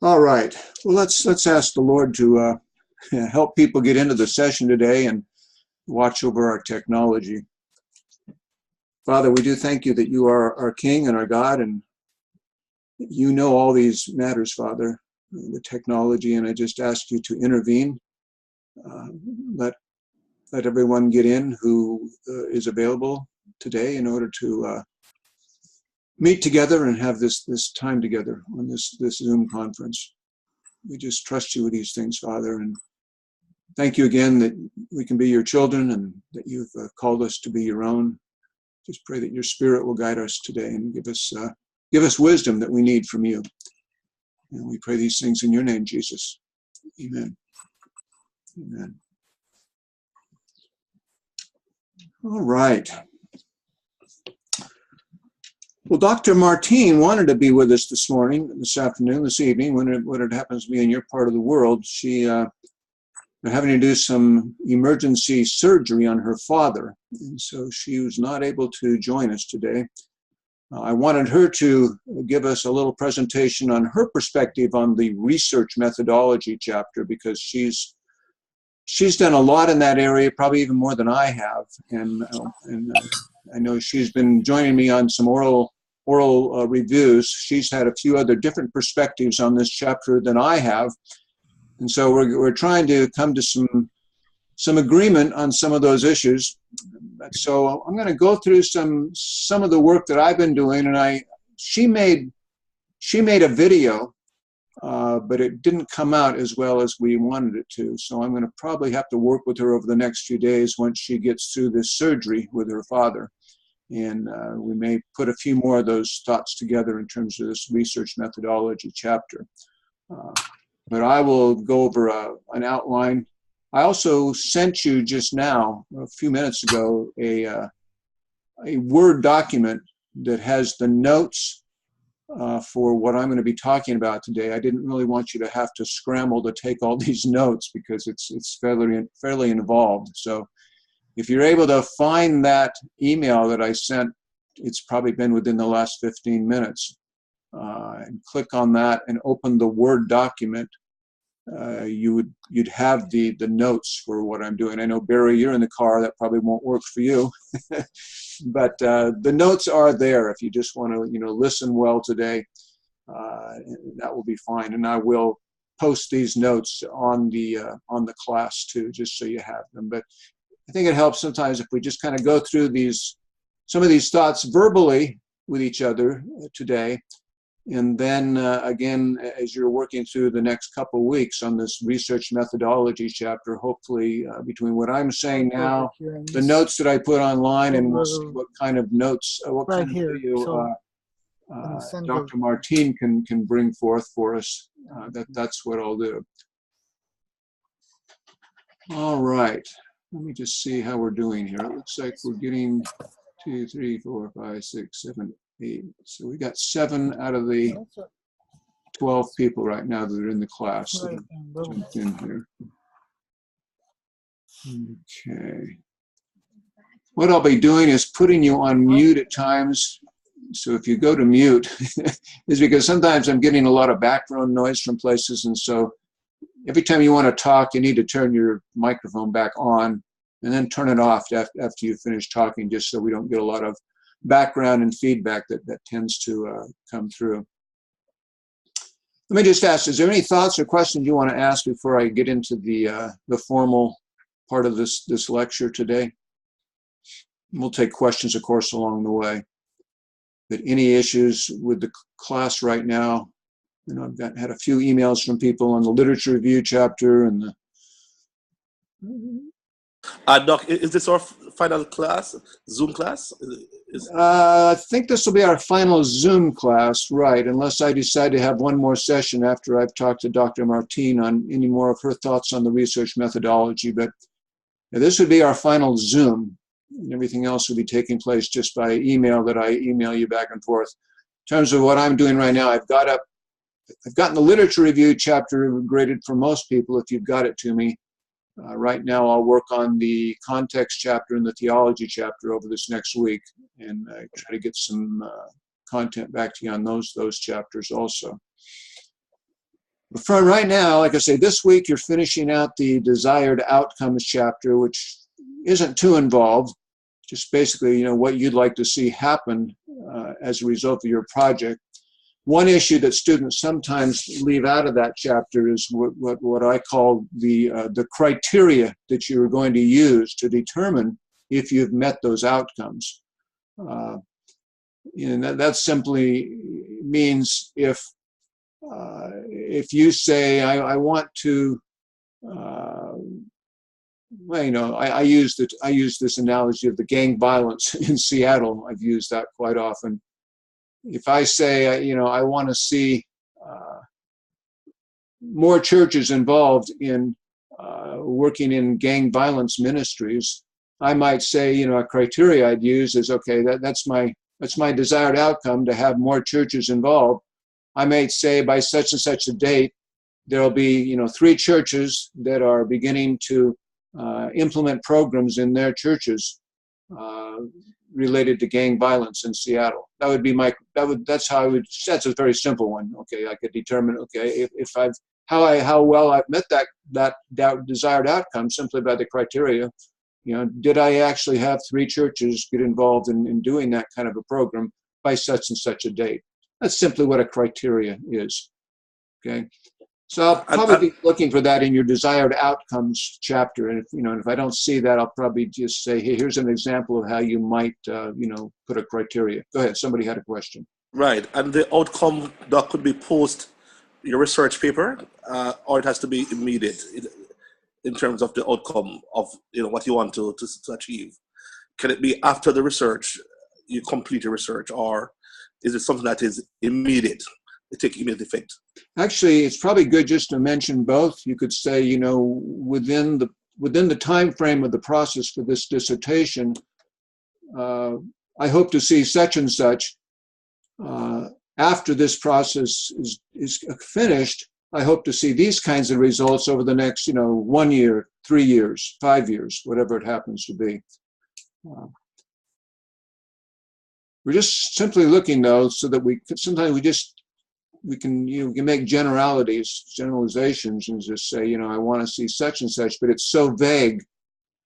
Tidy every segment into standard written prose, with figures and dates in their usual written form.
All right. Well, let's ask the Lord to help people get into the session today and watch over our technology. Father, we do thank you that you are our King and our God, and you know all these matters, Father, the technology, and I just ask you to intervene. Uh, let everyone get in who is available today in order to meet together and have this time together on this Zoom conference. We just trust you with these things, Father, and thank you again that we can be your children and that you've called us to be your own. Just pray that your Spirit will guide us today and give us wisdom that we need from you. And we pray these things in your name, Jesus. Amen. Amen. All right. Well, Dr. Martine wanted to be with us this afternoon, this evening, when it happens to be in your part of the world. They're having to do some emergency surgery on her father, and so she was not able to join us today. I wanted her to give us a little presentation on her perspective on the research methodology chapter, because she's done a lot in that area, probably even more than I have, and I know she's been joining me on some oral reviews. She's had a few other different perspectives on this chapter than I have. And so we're trying to come to some agreement on some of those issues. So I'm going to go through some of the work that I've been doing, and she made a video, but it didn't come out as well as we wanted it to. So I'm going to probably have to work with her over the next few days once she gets through this surgery with her father, and we may put a few more of those thoughts together in terms of this research methodology chapter. But I will go over an outline. I also sent you just now, a few minutes ago, a Word document that has the notes for what I'm going to be talking about today. I didn't really want you to have to scramble to take all these notes because it's fairly involved. So if you're able to find that email that I sent, it's probably been within the last 15 minutes. And click on that and open the Word document, you'd have the notes for what I'm doing. I know, Barry, you're in the car. That probably won't work for you. But the notes are there if you just want to listen well today. That will be fine. And I will post these notes on the class too, just so you have them. But I think it helps sometimes if we just kind of go through some of these thoughts verbally with each other today. And then again, as you're working through the next couple of weeks on this research methodology chapter, hopefully between what I'm saying now, the notes that I put online, and we'll see what kind of notes, what kind of video Dr. Martine can bring forth for us. That's what I'll do. All right. Let me just see how we're doing here. It looks like we're getting 2, 3, 4, 5, 6, 7, 8. So we got 7 out of the 12 people right now that are in the class that have jumped in here. Okay. What I'll be doing is putting you on mute at times. So if you go to mute, is because sometimes I'm getting a lot of background noise from places, and so every time you want to talk, you need to turn your microphone back on and then turn it off after you finish talking, just so we don't get a lot of background and feedback that tends to come through. Let me just ask, is there any thoughts or questions you want to ask before I get into the formal part of this lecture today? We'll take questions, of course, along the way. But any issues with the class right now? I've had a few emails from people on the literature review chapter and the... Doc, is this our final class, Zoom class? I think this will be our final Zoom class, right, unless I decide to have one more session after I've talked to Dr. Martine on any more of her thoughts on the research methodology. But this would be our final Zoom, and everything else will be taking place just by email that I email you back and forth. In terms of what I'm doing right now, I've gotten the literature review chapter graded for most people if you've got it to me. Right now, I'll work on the context chapter and the theology chapter over this next week, and try to get some content back to you on those chapters also. But for right now, like I say, this week you're finishing out the desired outcomes chapter, which isn't too involved. Just basically, what you'd like to see happen as a result of your project. One issue that students sometimes leave out of that chapter is what I call the criteria that you're going to use to determine if you've met those outcomes. That simply means if you say, I want to, I use this analogy of the gang violence in Seattle. I've used that quite often. If I say, I want to see more churches involved in working in gang violence ministries, I might say, a criteria I'd use is, okay, that's my desired outcome, to have more churches involved. I might say by such and such a date, there'll be, 3 churches that are beginning to implement programs in their churches related to gang violence in Seattle. That would be that's a very simple one. Okay, I could determine, okay, if how well I've met that desired outcome simply by the criteria. Did I actually have 3 churches get involved in doing that kind of a program by such and such a date? That's simply what a criteria is. Okay. So I'll probably be looking for that in your desired outcomes chapter. And if I don't see that, I'll probably just say, hey, here's an example of how you might, put a criteria. Go ahead. Somebody had a question. Right. And the outcome that could be post your research paper, or it has to be immediate in terms of the outcome of what you want to achieve. Can it be after the research, you complete your research, or is it something that is immediate? It take immediate effect? Actually, it's probably good just to mention both. You could say, within the time frame of the process for this dissertation, I hope to see such and such. After this process is finished, I hope to see these kinds of results over the next, 1 year, 3 years, 5 years, whatever it happens to be. We're just simply looking, though, so that we can make generalizations and just say, I want to see such and such, but it's so vague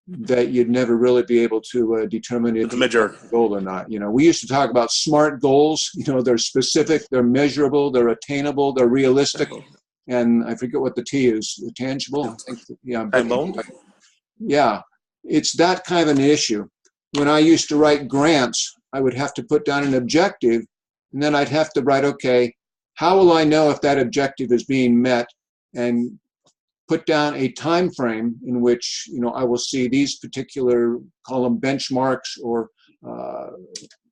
that you'd never really be able to determine if it's a goal or not. We used to talk about SMART goals. They're specific, they're measurable, they're attainable, they're realistic, and I forget what the T is. Tangible. Yeah, it's that kind of an issue. When I used to write grants, I would have to put down an objective, and then I'd have to write, okay, how will I know if that objective is being met, and put down a time frame in which I will see these particular, call them benchmarks or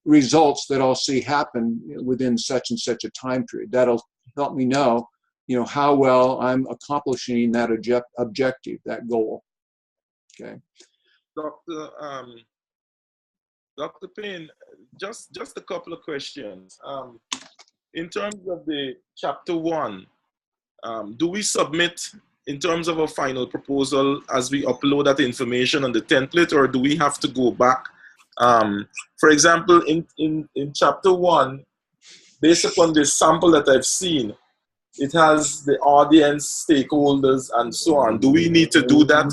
results that I'll see happen within such and such a time period. That'll help me know, how well I'm accomplishing that objective, that goal. Okay. Dr. Payne, just a couple of questions. In terms of the chapter 1, do we submit in terms of a final proposal as we upload that information on the template, or do we have to go back? For example, in chapter 1, based upon the sample that I've seen, it has the audience, stakeholders, and so on. Do we need to do that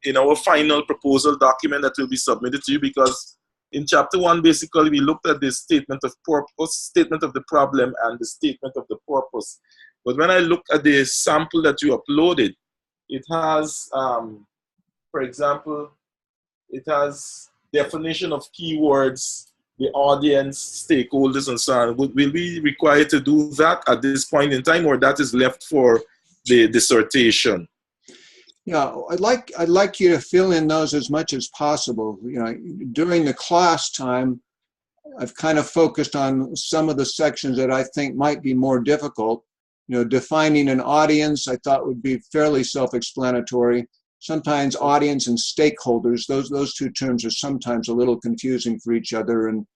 in our final proposal document that will be submitted to you? Because in chapter 1, basically, we looked at the statement of purpose, statement of the problem, and the statement of the purpose. But when I look at the sample that you uploaded, it has, for example, it has definition of keywords, the audience, stakeholders, and so on. Will we be required to do that at this point in time, or that is left for the dissertation? Yeah, I'd like you to fill in those as much as possible. During the class time, I've kind of focused on some of the sections that I think might be more difficult. Defining an audience, I thought would be fairly self-explanatory. Sometimes audience and stakeholders, those two terms are sometimes a little confusing for each other. And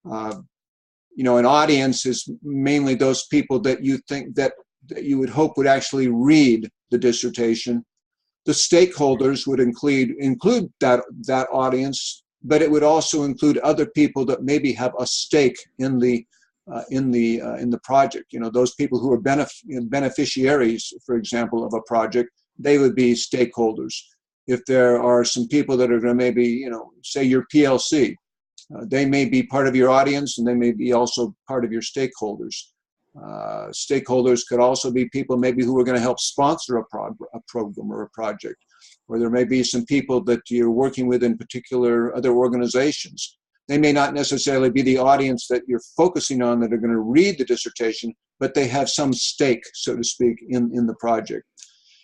an audience is mainly those people that you think that you would hope would actually read the dissertation. The stakeholders would include that audience, but it would also include other people that maybe have a stake in the in the project. You know, those people who are beneficiaries, for example, of a project, they would be stakeholders. If there are some people that are going to maybe, you know, say your PLC, they may be part of your audience, and they may be also part of your stakeholders. Stakeholders could also be people maybe who are going to help sponsor a program or a project, or there may be some people that you're working with in particular other organizations. They may not necessarily be the audience that you're focusing on that are going to read the dissertation, but they have some stake, so to speak, in the project.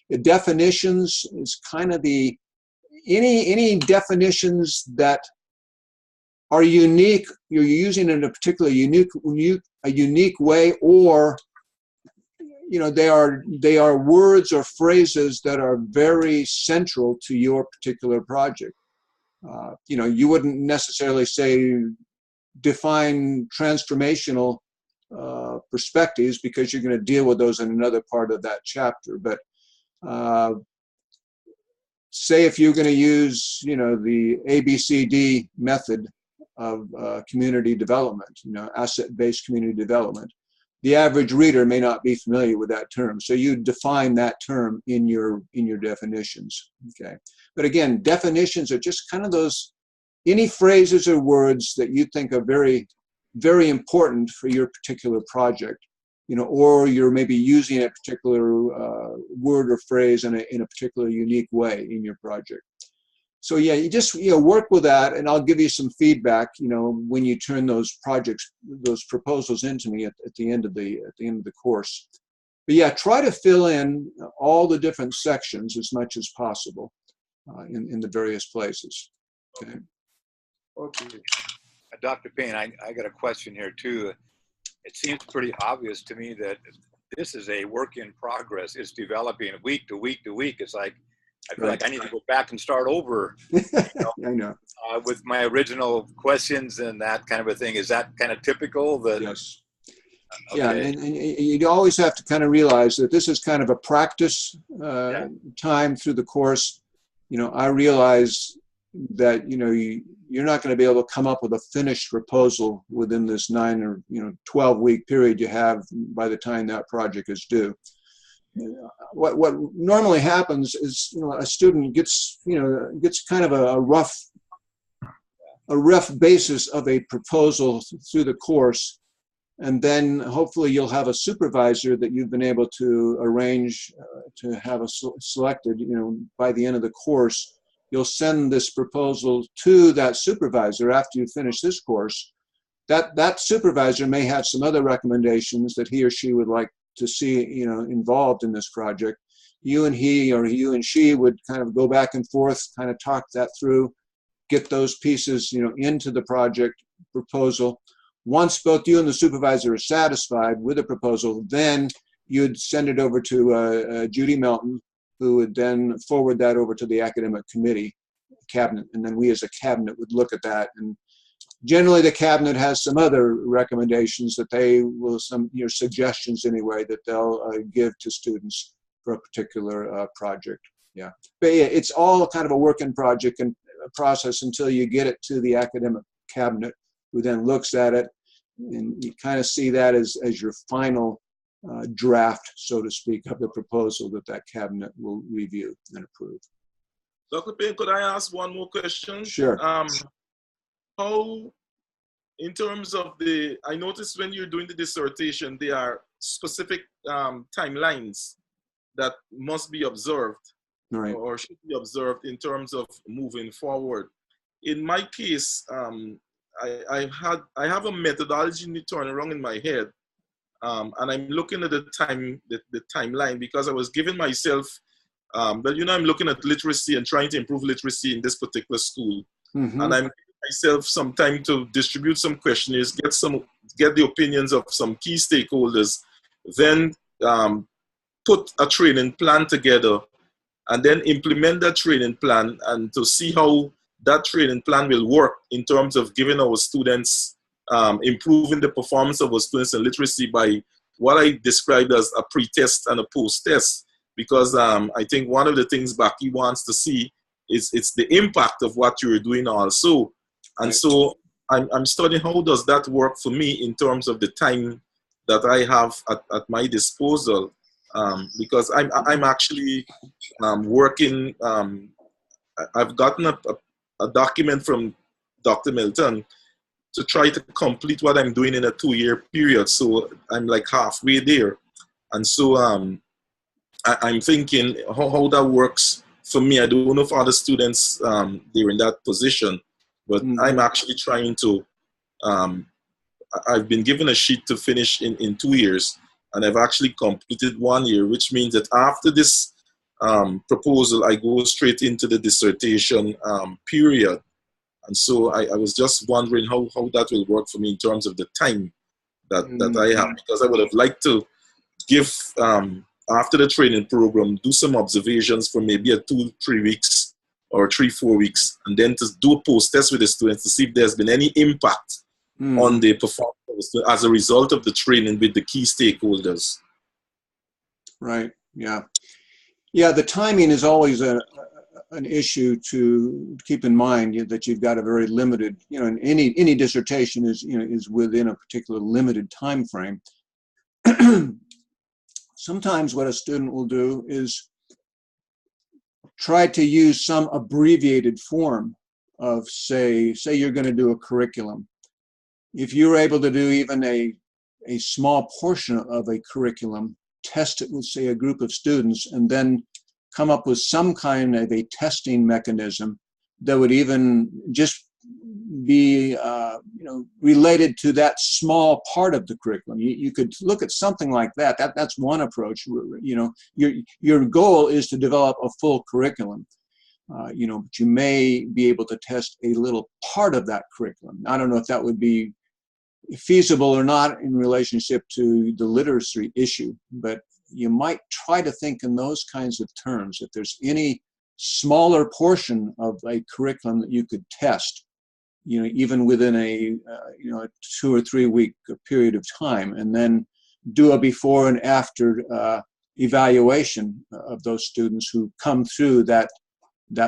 The definitions is kind of the, any definitions that are unique, you're using in a particular unique way, or you know, they are words or phrases that are very central to your particular project. You know, you wouldn't necessarily say define transformational perspectives, because you're going to deal with those in another part of that chapter. But say if you're going to use, you know, the ABCD method of community development, you know, asset-based community development, the average reader may not be familiar with that term. So you define that term in your definitions, okay? But again, definitions are just kind of those, any phrases or words that you think are very, very important for your particular project, you know, or you're maybe using a particular word or phrase in a particular unique way in your project. So yeah, you just, you know, work with that, and I'll give you some feedback, you know, when you turn those projects, those proposals into me at the end of the course. But yeah, try to fill in all the different sections as much as possible in the various places. Okay. Okay. Dr. Payne, I got a question here too. It seems pretty obvious to me that this is a work in progress. It's developing week to week to week. It's like, I feel like I need to go back and start over, you know, I know. With my original questions and that kind of a thing. Is that kind of typical? That, yes. Okay. Yeah, and you always have to kind of realize that this is kind of a practice time through the course. You know, I realize that, you know, you're not going to be able to come up with a finished proposal within this 9 or 12-week period you have by the time that project is due. What normally happens is, you know, a student gets kind of a rough basis of a proposal through the course, and then hopefully you'll have a supervisor that you've been able to arrange to have selected, you know, by the end of the course. You'll send this proposal to that supervisor after you finish this course. That supervisor may have some other recommendations that he or she would like to see, you know, involved in this project. You and he or you and she would kind of go back and forth, kind of talk that through, get those pieces, you know, into the project proposal. Once both you and the supervisor are satisfied with the proposal, then you'd send it over to Judy Melton, who would then forward that over to the academic committee cabinet, and then we as a cabinet would look at that. And generally the cabinet has some other recommendations that they will, some, you know, suggestions anyway, that they'll give to students for a particular project. Yeah, but yeah, it's all kind of a work in project and process until you get it to the academic cabinet, who then looks at it, and you kind of see that as your final draft, so to speak, of the proposal that cabinet will review and approve. Dr. Payne, could I ask one more question? Sure. How, in terms of I noticed when you're doing the dissertation, there are specific timelines that must be observed, right, or should be observed in terms of moving forward. In my case, I have a methodology turnaround in my head, and I'm looking at the timeline, because I was giving myself that, you know, I'm looking at literacy and trying to improve literacy in this particular school. Mm-hmm. And I'm giving myself some time to distribute some questionnaires, get the opinions of some key stakeholders, then put a training plan together, and then implement that training plan, and to see how that training plan will work in terms of giving our students, improving the performance of our students in literacy by what I described as a pre-test and a post-test. Because I think one of the things Baki wants to see is it's the impact of what you're doing also. And so I'm studying how does that work for me in terms of the time that I have at my disposal, because I'm actually working. I've gotten a document from Dr. Milton to try to complete what I'm doing in a 2-year period. So I'm like halfway there. And so I'm thinking how that works for me. I don't know if other students, they're in that position, but I'm actually trying to, I've been given a sheet to finish in 2 years, and I've actually completed 1 year, which means that after this proposal, I go straight into the dissertation period. And so I was just wondering how that will work for me in terms of the time that I have, because I would have liked to give, after the training program, do some observations for maybe a 2-3 weeks or 3-4 weeks, and then to do a post-test with the students to see if there's been any impact on the performance as a result of the training with the key stakeholders. Right, yeah. Yeah, the timing is always an issue to keep in mind, that you've got a very limited, and any dissertation is, is within a particular limited time frame. Sometimes what a student will do is try to use some abbreviated form of, say you're going to do a curriculum. If you're able to do even a small portion of a curriculum, test it with, say, a group of students, and then come up with some kind of a testing mechanism that would even just be related to that small part of the curriculum. You could look at something like that. That's one approach. Your goal is to develop a full curriculum. But you may be able to test a little part of that curriculum. I don't know if that would be feasible or not in relationship to the literacy issue, but you might try to think in those kinds of terms. If there's any smaller portion of a curriculum that you could test, even within a 2 or 3 week period of time, and then do a before and after evaluation of those students who come through that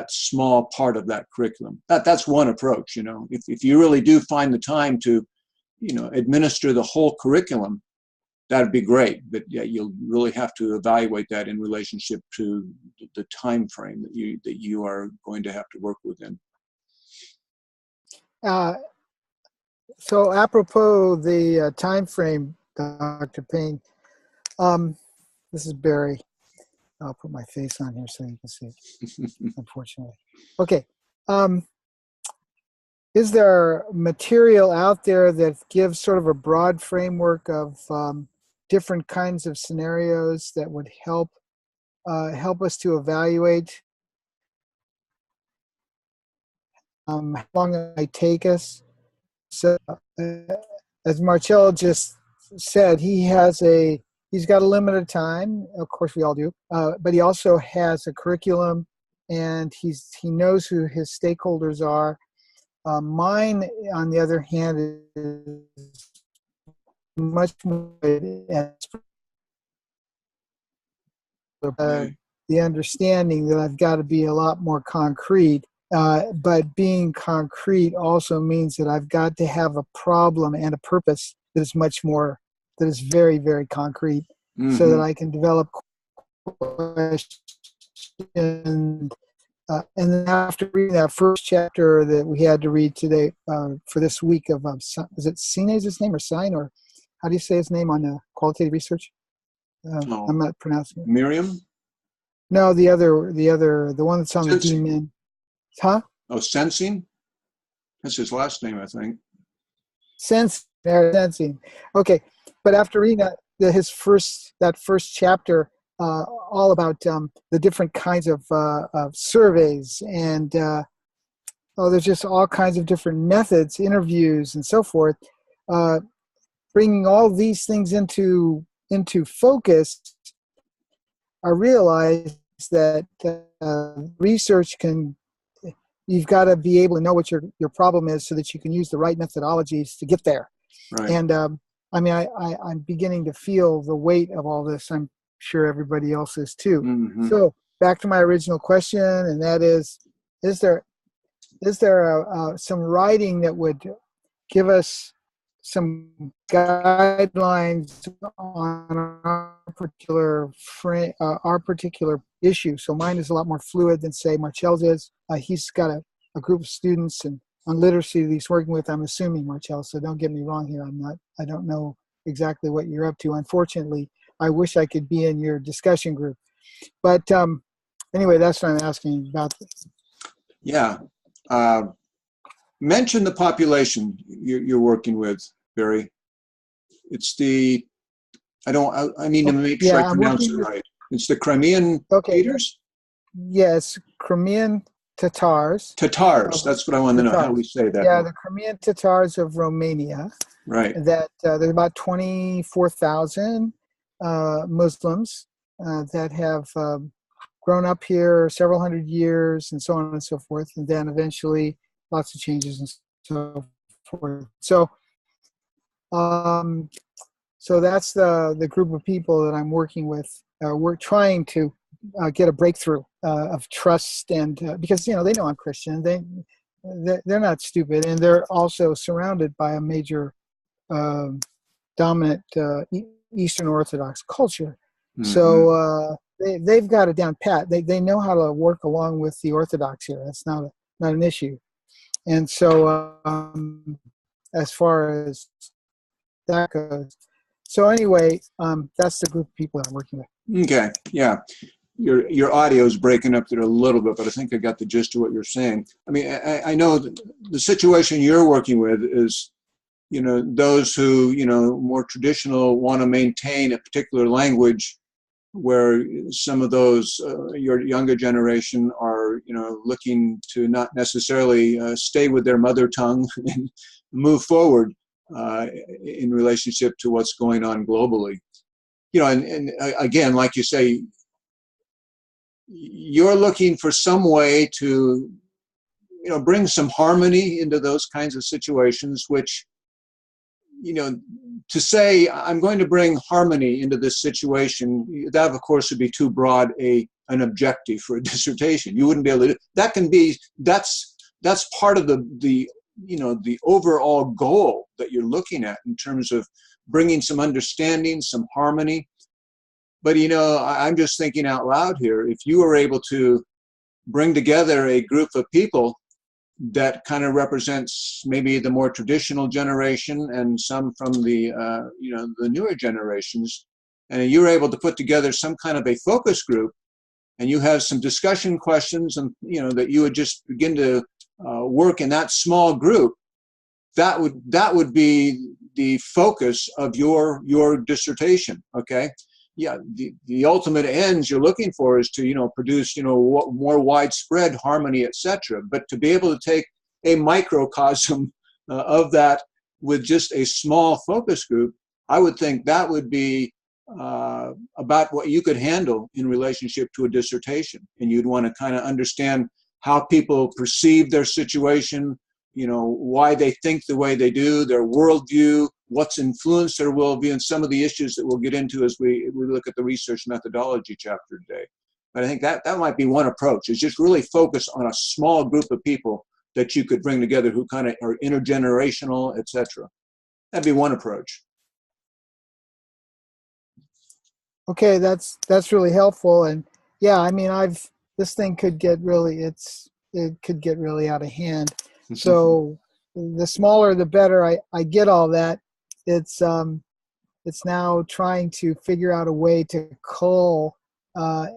small part of that curriculum. That's one approach. If you really do find the time to administer the whole curriculum, that'd be great. But yeah, you'll really have to evaluate that in relationship to the time frame that you are going to have to work within. So apropos the time frame, Dr. Payne, this is Barry. I'll put my face on here so you can see it, unfortunately. Okay. Is there material out there that gives sort of a broad framework of different kinds of scenarios that would help us to evaluate how long it might take us? So, as Marcello just said, he's got a limited time. Of course, we all do. But he also has a curriculum, and he knows who his stakeholders are. Mine, on the other hand, is much more the understanding that I've got to be a lot more concrete. But being concrete also means that I've got to have a problem and a purpose that is very, very concrete, so that I can develop questions. And then after reading that first chapter that we had to read today for this week of, is it Sine's his name, or Sine, or how do you say his name on qualitative research? I'm not pronouncing it. Miriam? No, the one that's on the D-Min. Huh? Oh, Sensing? That's his last name, I think. Sensing. Okay, but after reading that first chapter, all about the different kinds of surveys, and there's just all kinds of different methods, interviews, and so forth. Bringing all these things into focus, I realized that research you've got to be able to know what your problem is so that you can use the right methodologies to get there. Right. And I'm beginning to feel the weight of all this. I'm sure everybody else is too. Mm-hmm. So back to my original question, and that is there some writing that would give us some guidelines on our particular issue. So mine is a lot more fluid than, say, Marcel's is. He's got a group of students and on literacy that he's working with. I'm assuming, Marcel, so don't get me wrong here. I don't know exactly what you're up to. Unfortunately, I wish I could be in your discussion group. But anyway, that's what I'm asking about. Yeah. Mention the population you're working with, Barry. It's the, I mean to make sure I pronounce it right. It's the Crimean Tatars? Yes, Crimean Tatars. Tatars, that's what I want to know. How do we say that? Yeah, the Crimean Tatars of Romania. Right. That there's about 24,000 Muslims that have grown up here several hundred years and so on and so forth. And then eventually lots of changes and so forth. So so that's the group of people that I'm working with. We're trying to get a breakthrough of trust, and because they know I'm Christian, they're not stupid, and they're also surrounded by a major dominant Eastern Orthodox culture. Mm-hmm. So they've got it down pat. They know how to work along with the Orthodox here. That's not an issue. And so as far as that goes. So anyway, that's the group of people I'm working with. Okay, yeah. Your audio is breaking up there a little bit, but I think I got the gist of what you're saying. I mean, I know the situation you're working with is, those who, more traditional want to maintain a particular language, where some of those, your younger generation are, looking to not necessarily stay with their mother tongue and move forward in relationship to what's going on globally. And again, like you say, you're looking for some way to, bring some harmony into those kinds of situations, which, to say I'm going to bring harmony into this situation, that of course would be too broad an objective for a dissertation. You wouldn't be able to. That can be that's part of the overall goal that you're looking at in terms of bringing some understanding, some harmony. But I'm just thinking out loud here. If you were able to bring together a group of people that kind of represents maybe the more traditional generation and some from the the newer generations, and you're able to put together some kind of a focus group, and you have some discussion questions, and that you would just begin to work in that small group, that would be the focus of your dissertation. Okay. Yeah, the ultimate ends you're looking for is to produce more widespread harmony, etc. But to be able to take a microcosm of that with just a small focus group, I would think that would be about what you could handle in relationship to a dissertation. And you'd want to kind of understand how people perceive their situation, why they think the way they do, their worldview, what's influenced their worldview, and some of the issues that we'll get into as we look at the research methodology chapter today. But I think that might be one approach, is just really focus on a small group of people that you could bring together who kind of are intergenerational, etc. That'd be one approach. Okay, that's really helpful. And yeah, I mean, this thing could get really out of hand. So the smaller the better. I get all that. It's now trying to figure out a way to cull a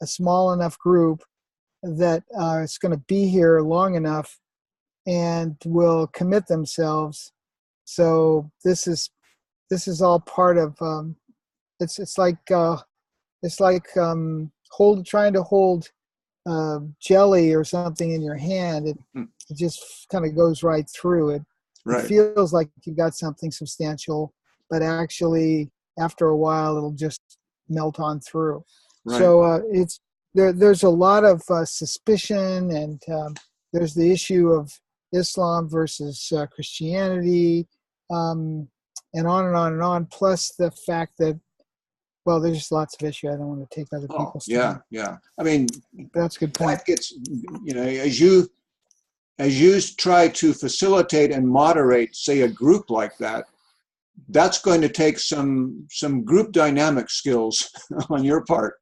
small enough group that is going to be here long enough and will commit themselves. So this is all part of it's like trying to hold jelly or something in your hand. It just kind of goes right through it. Right. It feels like you've got something substantial, but actually after a while it'll just melt on through. Right. So there's a lot of suspicion, and there's the issue of Islam versus Christianity, and on and on and on, plus the fact that, well, there's just lots of issues. I don't want to take other people's time. Yeah. I mean, that's a good point. That gets, as you try to facilitate and moderate, say, a group like that, that's going to take some group dynamic skills on your part.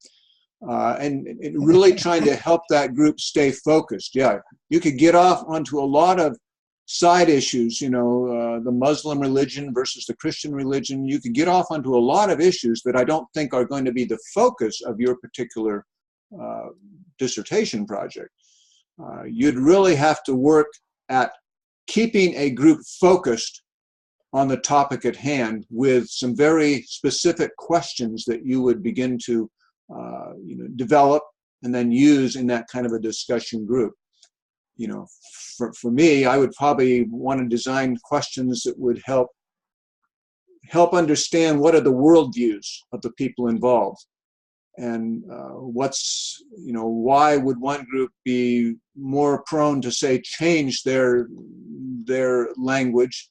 And really trying to help that group stay focused. Yeah, you could get off onto a lot of side issues, you know, the Muslim religion versus the Christian religion. You could get off onto a lot of issues that I don't think are going to be the focus of your particular dissertation project. You'd really have to work at keeping a group focused on the topic at hand with some very specific questions that you would begin to develop and then use in that kind of a discussion group. You know, for me, I would probably want to design questions that would help understand what are the worldviews of the people involved, and why would one group be more prone to, say, change their language,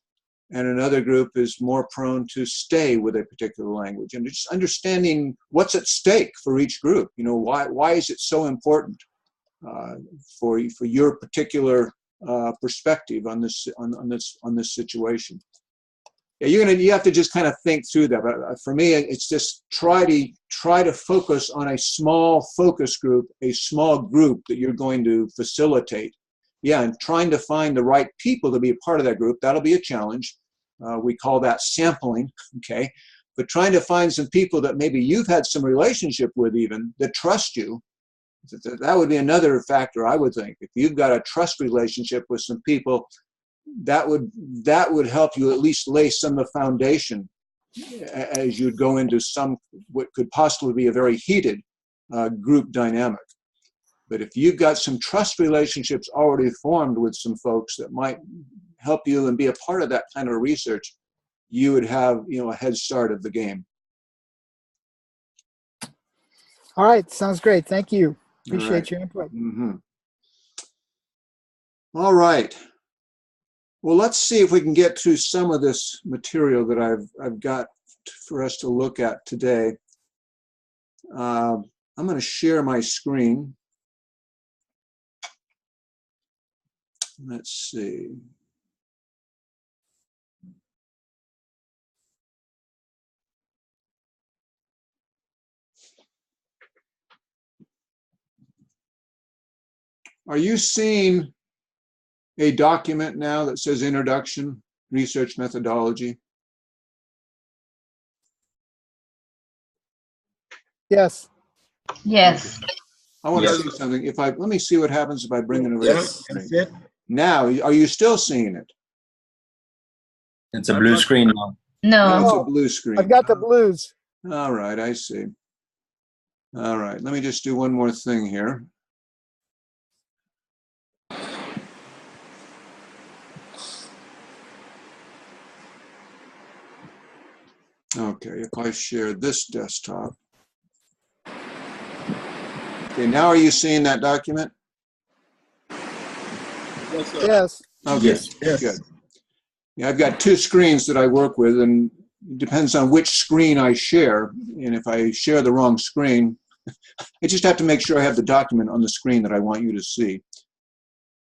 and another group is more prone to stay with a particular language, and just understanding what's at stake for each group. You know, why is it so important for your particular perspective on this situation? Yeah, you have to just kind of think through that. But for me, it's just try to focus on a small focus group, a small group that you're going to facilitate. Yeah, and trying to find the right people to be a part of that group, that'll be a challenge. We call that sampling, okay? But trying to find some people that maybe you've had some relationship with even, that trust you, that would be another factor, I would think. If you've got a trust relationship with some people, that would help you at least lay some of the foundation as you'd go into what could possibly be a very heated group dynamic. But if you've got some trust relationships already formed with some folks that might help you and be a part of that kind of research, you would have, a head start of the game. All right, sounds great. Thank you. All Appreciate right. your input. Mm-hmm. All right. Well, let's see if we can get through some of this material that I've got for us to look at today. I'm going to share my screen. Let's see. Are you seeing a document now that says Introduction, Research Methodology? Yes. Yes. I want to Yes. see something. Let me see what happens if I bring it over. Yes, that's it. Now, are you still seeing it? It's a blue screen now. Now it's No. a blue screen. I've got the blues. All right, I see. All right, let me just do one more thing here. Okay, if I share this desktop. Okay, now are you seeing that document? Yes, sir. Yes. Okay, Yes. good. Yeah, I've got two screens that I work with, and it depends on which screen I share. And if I share the wrong screen, I just have to make sure I have the document on the screen that I want you to see.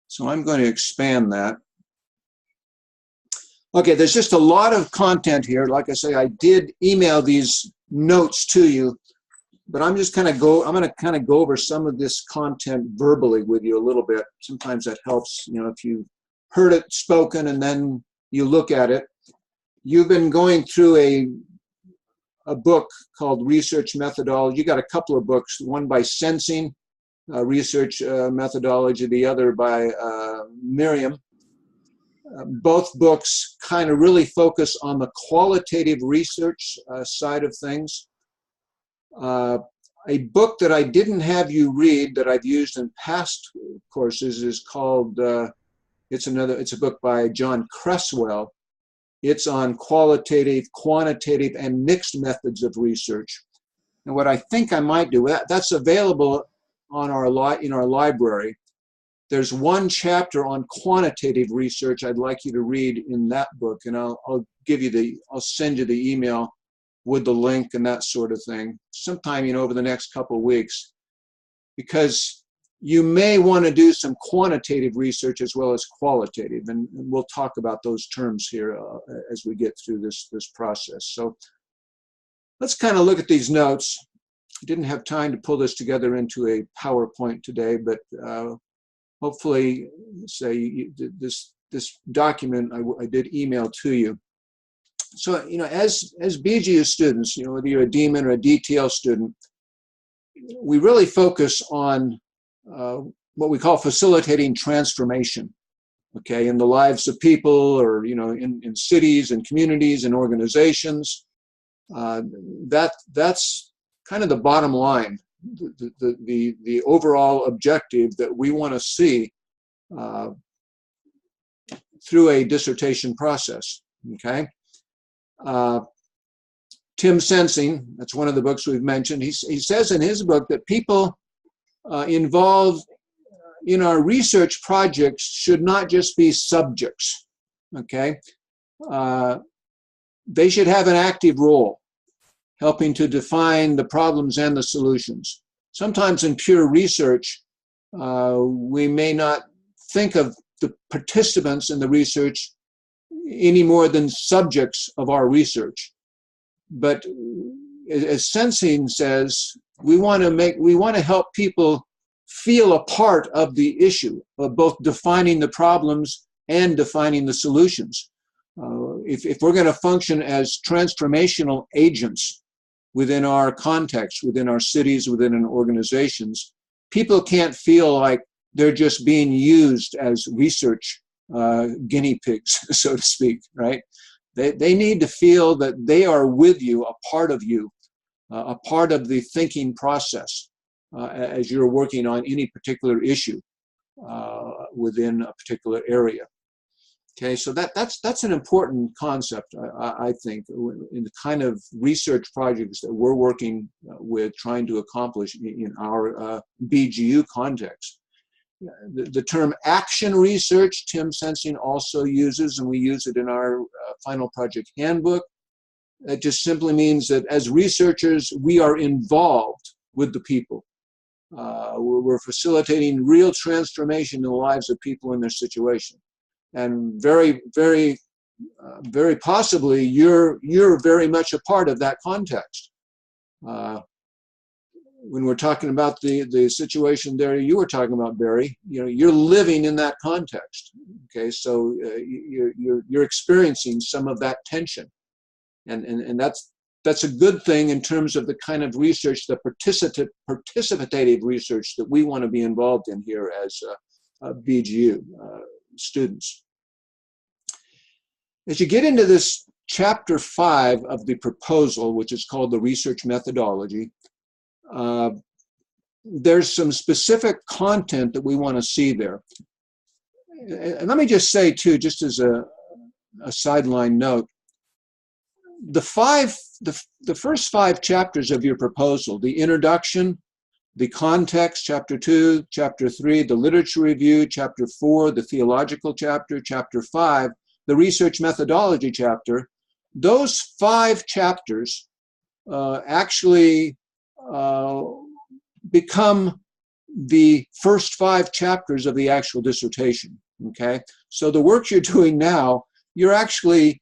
So I'm going to expand that. Okay, there's just a lot of content here. Like I say, I did email these notes to you, but I'm just going to go over some of this content verbally with you a little bit. Sometimes that helps, if you heard it spoken and then you look at it. You've been going through a book called Research Methodology. You got a couple of books, one by Sensing, Research Methodology, the other by Miriam. Both books kind of really focus on the qualitative research side of things. A book that I didn't have you read that I've used in past courses is called, it's a book by John Cresswell. It's on qualitative, quantitative, and mixed methods of research. And what I think I might do, that's available on in our library. There's one chapter on quantitative research I'd like you to read in that book, and I'll send you the email with the link and that sort of thing sometime, over the next couple of weeks, because you may want to do some quantitative research as well as qualitative, and we'll talk about those terms here as we get through this process. So let's kind of look at these notes. I didn't have time to pull this together into a PowerPoint today, but hopefully, say this document I did email to you. So as BGU students, whether you're a DMIN or a DTL student, we really focus on what we call facilitating transformation, okay, in the lives of people, or in cities and communities and organizations. That's kind of the bottom line, the overall objective that we want to see through a dissertation process. Okay. Tim Sensing, that's one of the books we've mentioned. He says in his book that people involved in our research projects should not just be subjects. Okay. They should have an active role, helping to define the problems and the solutions. Sometimes in pure research, we may not think of the participants in the research any more than subjects of our research. But as Sensing says, we want to help people feel a part of the issue of both defining the problems and defining the solutions. If we're going to function as transformational agents within our context, within our cities, within our organizations, people can't feel like they're just being used as research guinea pigs, so to speak, right? They need to feel that they are with you, a part of you, a part of the thinking process as you're working on any particular issue within a particular area. Okay, so that's an important concept, I think, in the kind of research projects that we're working with, trying to accomplish in our BGU context. The term action research, Tim Sensing also uses, and we use it in our final project handbook. It just simply means that as researchers, we are involved with the people. We're facilitating real transformation in the lives of people in their situation. And very, very, very possibly, you're very much a part of that context. When we're talking about the situation there you were talking about, Barry, you're living in that context. Okay, so you're experiencing some of that tension, and that's a good thing in terms of the kind of research, the participative research that we want to be involved in here as BGU students. As you get into this chapter 5 of the proposal, which is called the research methodology, there's some specific content that we want to see there. And let me just say too, just as a sideline note, the first 5 chapters of your proposal, the introduction, the context, chapter 2, chapter 3, the literature review, chapter 4, the theological chapter, chapter 5, the research methodology chapter, those 5 chapters actually become the first 5 chapters of the actual dissertation, okay? So the work you're doing now, you're actually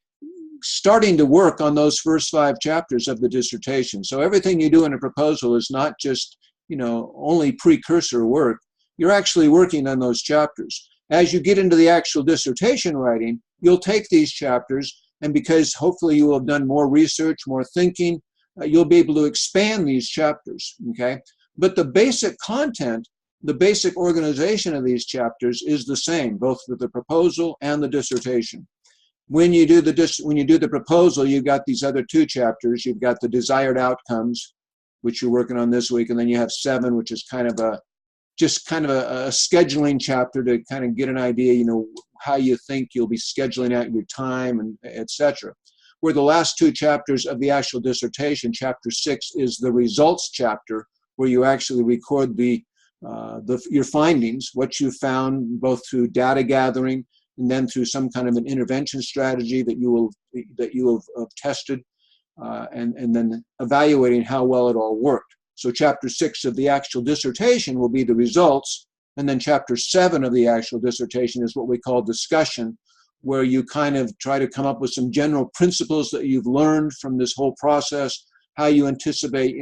starting to work on those first 5 chapters of the dissertation. So everything you do in a proposal is not just, only precursor work. You're actually working on those chapters. As you get into the actual dissertation writing, you'll take these chapters, and because hopefully you will have done more research, more thinking, you'll be able to expand these chapters, okay? But the basic content, the basic organization of these chapters is the same, both for the proposal and the dissertation. When you do the proposal, you've got these other 2 chapters. You've got the desired outcomes, which you're working on this week, and then you have 7, which is kind of a scheduling chapter to kind of get an idea, how you think you'll be scheduling out your time, and etc. Where the last 2 chapters of the actual dissertation, chapter 6, is the results chapter, where you actually record your findings, what you found, both through data gathering and then through some kind of an intervention strategy that you have tested, and then evaluating how well it all worked. So chapter 6 of the actual dissertation will be the results, And then chapter 7 of the actual dissertation is what we call discussion, where you kind of try to come up with some general principles that you've learned from this whole process, how you anticipate,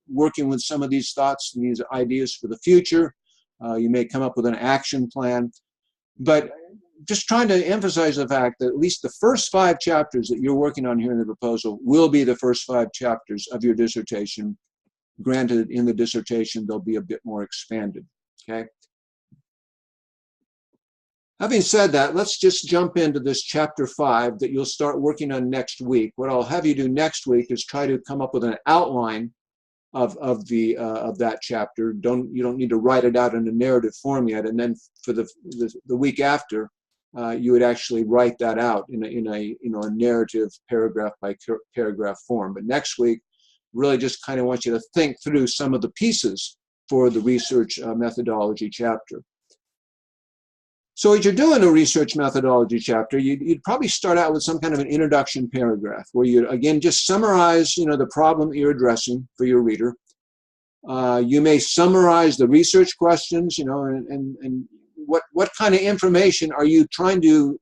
working with some of these thoughts and these ideas for the future. You may come up with an action plan. But just trying to emphasize the fact that at least the first 5 chapters that you're working on here in the proposal will be the first 5 chapters of your dissertation. Granted, in the dissertation, they'll be a bit more expanded, okay? Having said that, let's just jump into this chapter 5 that you'll start working on next week. What I'll have you do next week is try to come up with an outline of that chapter. You don't need to write it out in a narrative form yet, and then for the week after, you would actually write that out in a narrative paragraph by paragraph form. But next week, really just kind of want you to think through some of the pieces for the research methodology chapter. So as you're doing a research methodology chapter, you'd probably start out with some kind of an introduction paragraph where you, again, just summarize, the problem that you're addressing for your reader. You may summarize the research questions, and what kind of information are you trying to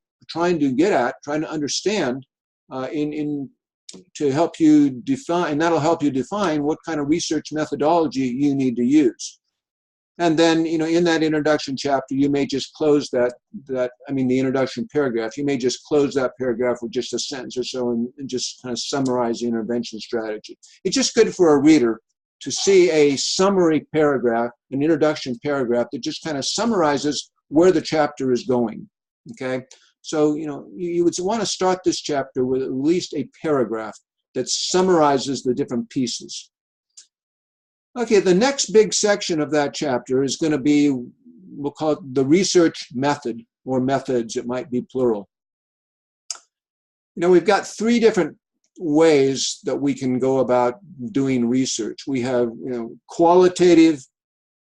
get at, trying to understand to help you define, and that'll help you define what kind of research methodology you need to use. And then, in that introduction chapter, you may just close the introduction paragraph, you may just close that paragraph with just a sentence or so and just kind of summarize the intervention strategy. It's just good for a reader to see a summary paragraph, an introduction paragraph that just kind of summarizes where the chapter is going, okay? So, you would want to start this chapter with at least a paragraph that summarizes the different pieces. Okay, the next big section of that chapter is going to be, we'll call it the research method, or methods, it might be plural. We've got 3 different ways that we can go about doing research. We have, qualitative,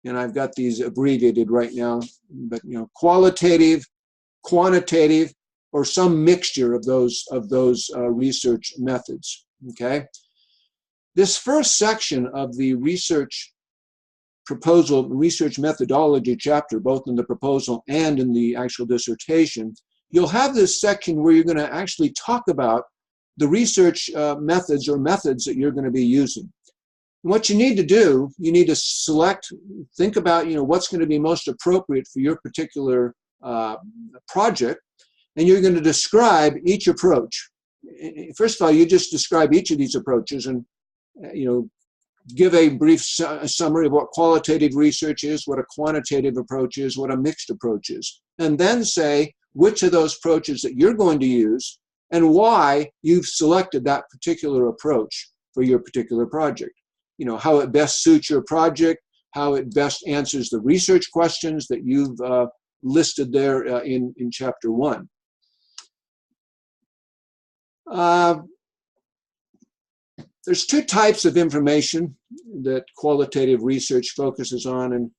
and I've got these abbreviated right now, but, qualitative, quantitative, or some mixture of those research methods, okay? This first section of the research methodology chapter, both in the proposal and in the actual dissertation, you'll have this section where you're going to actually talk about the research methods that you're going to be using. And what you need to do, you need to think about, what's going to be most appropriate for your particular project, and you're going to describe each approach. First of all, you just describe each of these approaches and give a brief summary of what qualitative research is, what a quantitative approach is, what a mixed approach is, and then say which of those approaches that you're going to use and why you've selected that particular approach for your particular project. How it best suits your project, how it best answers the research questions that you've listed there in chapter 1. There's 2 types of information that qualitative research focuses on, and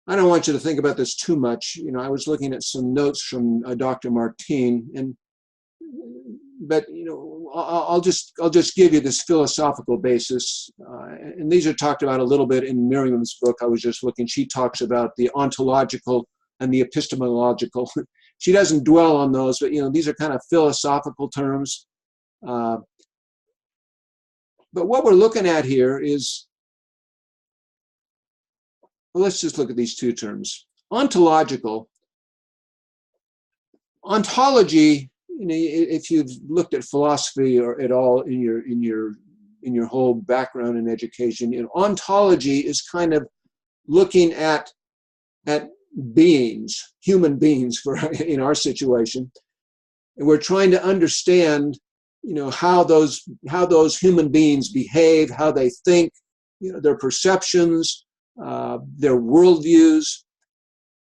I don't want you to think about this too much. I was looking at some notes from Dr. Martin, but I'll just give you this philosophical basis, and these are talked about a little bit in Miriam's book. I was just looking. She talks about the ontological and the epistemological. She doesn't dwell on those, but these are kind of philosophical terms. But what we're looking at here is, well, let's just look at these 2 terms. Ontological. Ontology, if you've looked at philosophy or at all in your whole background in education, ontology is kind of looking at beings, human beings in our situation, and we're trying to understand how those human beings behave, how they think, their perceptions, their worldviews.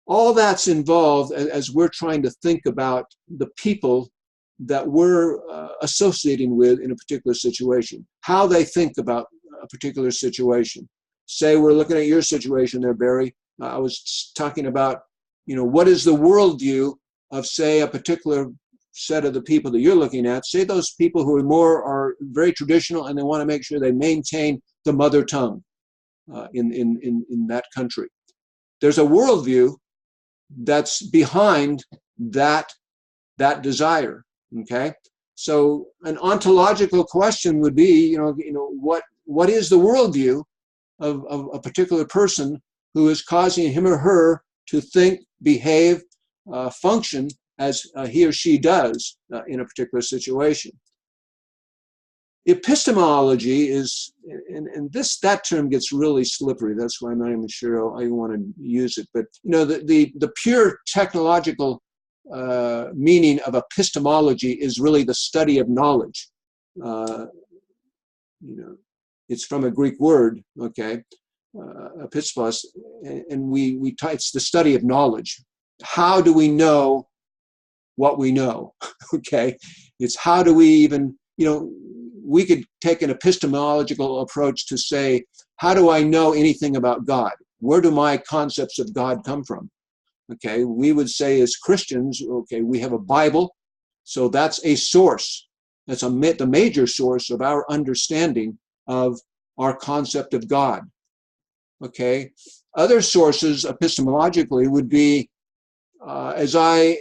All that's involved as we're trying to think about the people that we're associating with in a particular situation, how they think about a particular situation. Say we're looking at your situation there, Barry. I was talking about, what is the worldview of, say, a particular set of the people that you're looking at. Say those people who are very traditional and they want to make sure they maintain the mother tongue in that country. there's a worldview that's behind that desire. Okay, so an ontological question would be, what is the worldview of a particular person who is causing him or her to think, behave, function as he or she does in a particular situation. Epistemology is, and that term gets really slippery. That's why I'm not even sure I want to use it. But the pure technological meaning of epistemology is really the study of knowledge. It's from a Greek word, okay, epistos, and it's the study of knowledge. How do we know what we know? Okay, it's how do we even, we could take an epistemological approach to say, how do I know anything about God? Where do my concepts of God come from? Okay, we would say as Christians, okay, we have a Bible, so that's a source. That's the major source of our understanding of our concept of God. Okay, other sources epistemologically would be, as I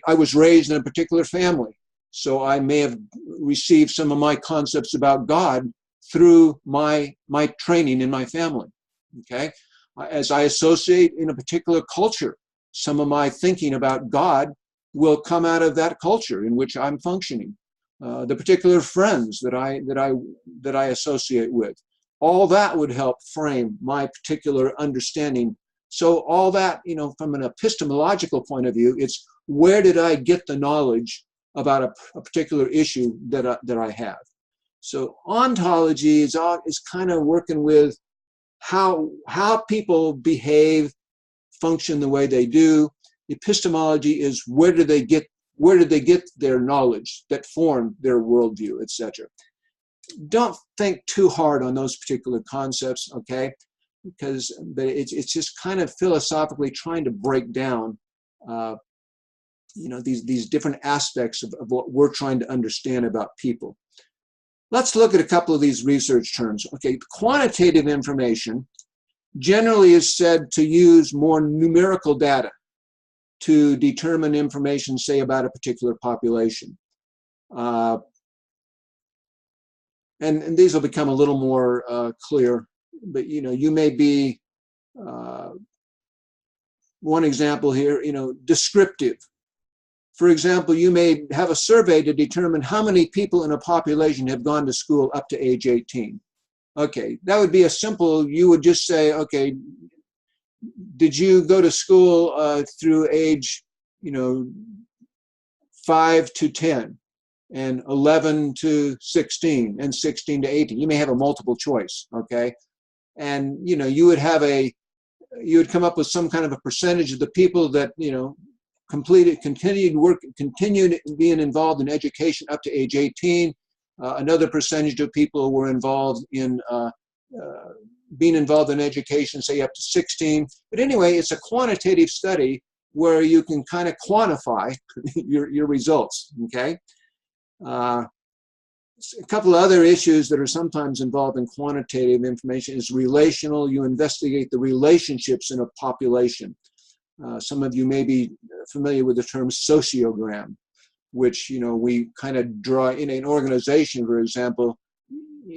was raised in a particular family, so I may have received some of my concepts about God through my training in my family. Okay, as I associate in a particular culture, some of my thinking about God will come out of that culture in which I'm functioning. The particular friends that I associate with, all that would help frame my particular understanding. So all that, from an epistemological point of view, it's where did I get the knowledge about a particular issue that I have. So ontology is kind of working with how people behave, function the way they do. Epistemology is where did they get their knowledge that formed their worldview, etc. Don't think too hard on those particular concepts, okay? Because it's just kind of philosophically trying to break down, these different aspects of what we're trying to understand about people. Let's look at a couple of these research terms. Okay, quantitative information generally is said to use more numerical data to determine information, say, about a particular population. And these will become a little more clear, but you may be, one example here, descriptive. For example, you may have a survey to determine how many people in a population have gone to school up to age 18. Okay, that would be you would just say, okay, did you go to school through age, 5 to 10, and 11 to 16, and 16 to 18? You may have a multiple choice, okay? And, you would come up with some kind of a percentage of the people that, continued being involved in education up to age 18. Another percentage of people were involved in being involved in education, say up to 16. But anyway, it's a quantitative study where you can kind of quantify your results, okay? A couple of other issues that are sometimes involved in quantitative information is relational. You investigate the relationships in a population. Some of you may be familiar with the term sociogram, which we kind of draw in an organization, for example.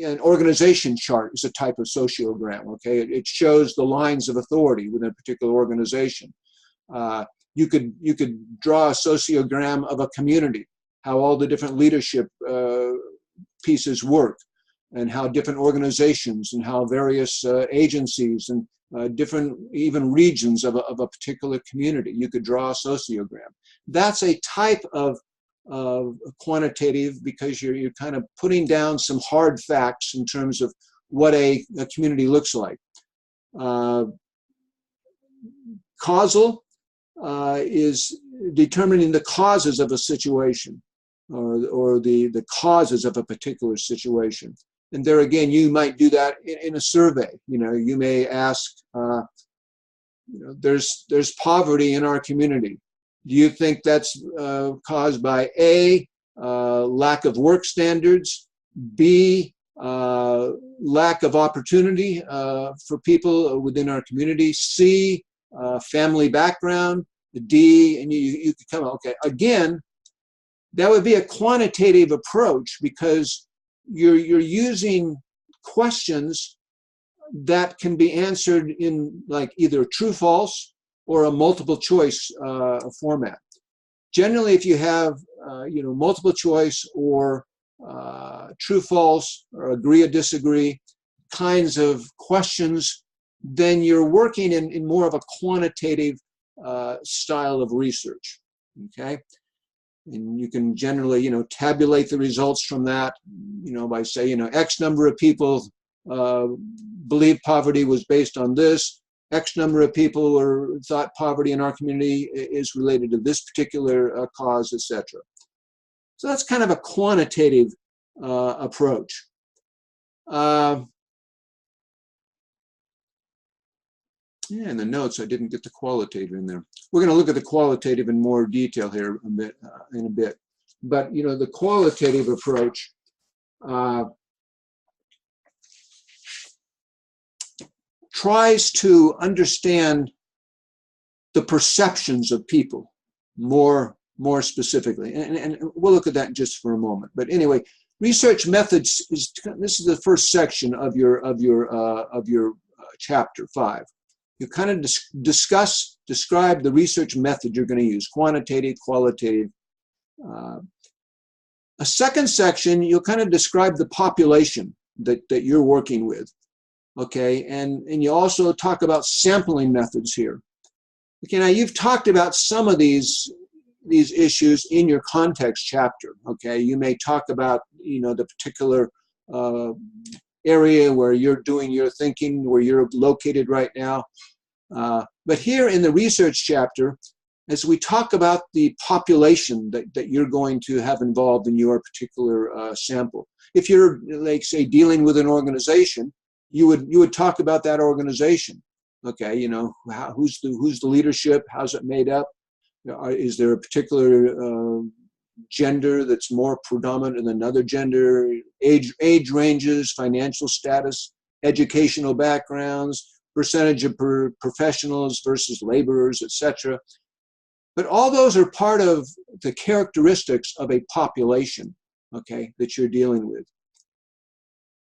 An organization chart is a type of sociogram. Okay, it shows the lines of authority within a particular organization. You could draw a sociogram of a community, how all the different leadership pieces work, and how different organizations and how various agencies and different even regions of a particular community. You could draw a sociogram. That's a type of quantitative, because you're kind of putting down some hard facts in terms of what a community looks like. Causal is determining the causes of a situation, or the causes of a particular situation. And there again, you might do that in a survey. You may ask, there's poverty in our community. Do you think that's caused by A, lack of work standards, B, lack of opportunity for people within our community, C, family background, the D, and you could come, okay, again, that would be a quantitative approach because you're using questions that can be answered in like either true, false, or a multiple choice format. Generally, if you have multiple choice or true, false, or agree or disagree kinds of questions, then you're working in more of a quantitative style of research. Okay, and you can generally tabulate the results from that by saying X number of people believe poverty was based on this. X number of people thought poverty in our community is related to this particular cause, etc. So that's kind of a quantitative approach. Yeah, in the notes, I didn't get the qualitative in there. We're going to look at the qualitative in more detail here in a bit. But, the qualitative approach tries to understand the perceptions of people more specifically. And we'll look at that just for a moment. But anyway, research methods this is the first section of your chapter 5. You kind of describe the research method you're going to use, quantitative, qualitative. A second section, you'll kind of describe the population that you're working with, okay? And you also talk about sampling methods here. Okay, now you've talked about some of these issues in your context chapter, okay? You may talk about, the particular area where you're doing your thinking, where you're located right now. But here in the research chapter, as we talk about the population that you're going to have involved in your particular sample. If you're, like, say, dealing with an organization, you would talk about that organization. Okay, who's the leadership? How's it made up? Is there a particular gender that's more predominant than another gender? Age ranges, financial status, educational backgrounds, percentage of professionals versus laborers, etc. But all those are part of the characteristics of a population, okay, that you're dealing with.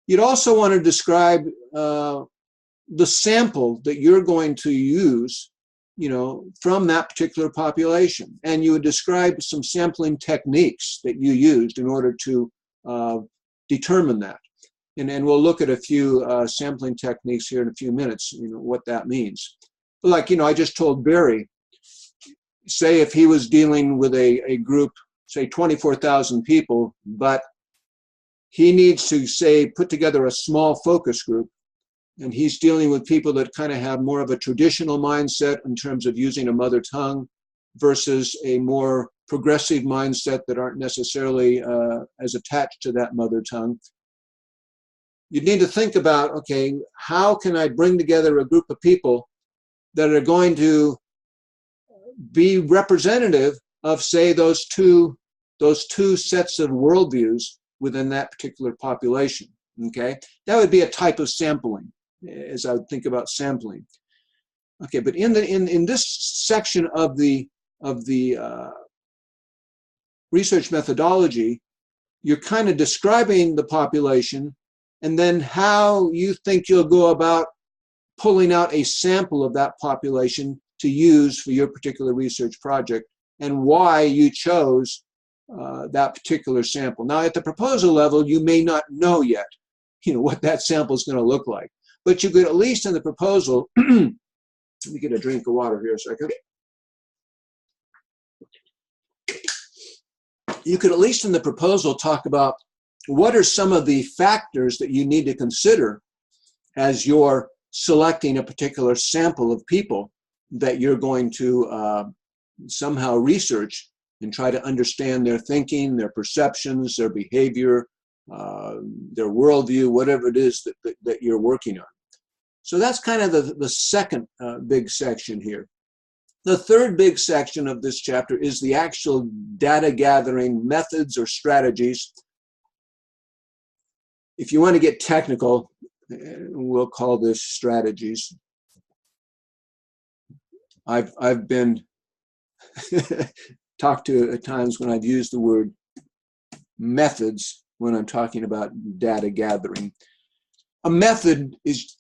You'd also want to describe the sample that you're going to use, from that particular population. And you would describe some sampling techniques that you used in order to determine that. And we'll look at a few sampling techniques here in a few minutes, what that means. Like, I just told Barry, say if he was dealing with a group, say 24,000 people, but he needs to, say, put together a small focus group, and he's dealing with people that kind of have more of a traditional mindset in terms of using a mother tongue versus a more progressive mindset that aren't necessarily as attached to that mother tongue. You need to think about, okay, how can I bring together a group of people that are going to be representative of, say, those two sets of worldviews within that particular population, okay? That would be a type of sampling, as I would think about sampling. Okay, but in this section of the research methodology, you're kind of describing the population and then how you think you'll go about pulling out a sample of that population to use for your particular research project and why you chose that particular sample. Now, at the proposal level, you may not know yet, what that sample is going to look like. But you could at least in the proposal, let me get a drink of water here a second. You could at least in the proposal talk about what are some of the factors that you need to consider as you're selecting a particular sample of people that you're going to somehow research and try to understand their thinking, their perceptions, their behavior, their worldview, whatever it is that you're working on. So that's kind of the second big section here. The third big section of this chapter is the actual data gathering methods or strategies. If you want to get technical, we'll call this strategies. I've been talked to at times when I've used the word methods when I'm talking about data gathering. A method is,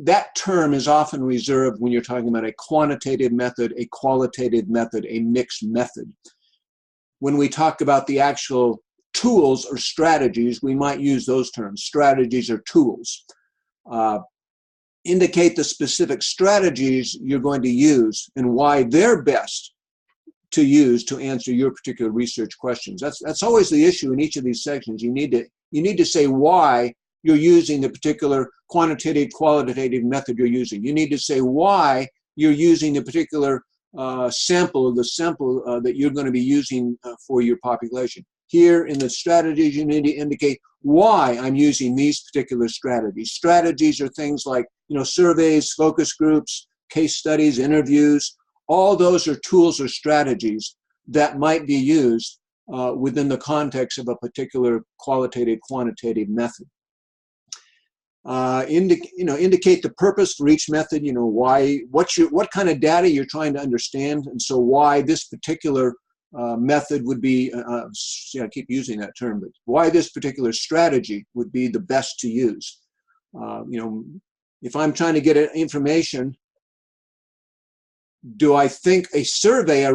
that term is often reserved when you're talking about a quantitative method, a qualitative method, a mixed method. When we talk about the actual tools or strategies, we might use those terms, strategies or tools. Indicate the specific strategies you're going to use and why they're best to use to answer your particular research questions. That's always the issue in each of these sections. You need to say why you're using the particular quantitative, qualitative method you're using. You need to say why you're using the particular sample that you're going to be using for your population. Here in the strategies, you need to indicate why I'm using these particular strategies. Strategies are things like, surveys, focus groups, case studies, interviews. All those are tools or strategies that might be used within the context of a particular qualitative, quantitative method. Indicate the purpose for each method. What kind of data you're trying to understand, and so why this particular method would be. I keep using that term, but why this particular strategy would be the best to use. If I'm trying to get information, do I think a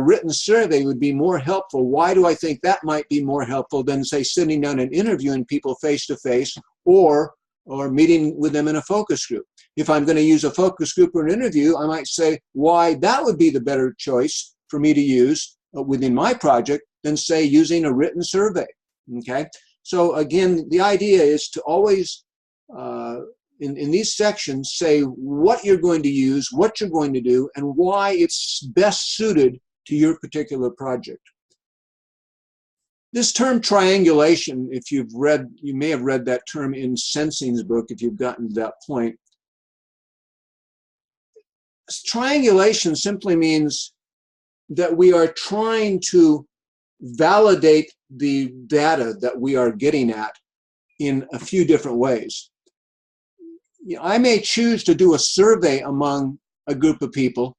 written survey would be more helpful? Why do I think that might be more helpful than, say, sitting down and interviewing people face to face or meeting with them in a focus group? If I'm going to use a focus group or an interview, I might say why that would be the better choice for me to use within my project than, say, using a written survey. Okay? So again, the idea is to always, in these sections, say what you're going to use, what you're going to do, and why it's best suited to your particular project. This term triangulation, if you've read, you may have read that term in Sensing's book if you've gotten to that point. Triangulation simply means that we are trying to validate the data that we are getting at in a few different ways. I may choose to do a survey among a group of people,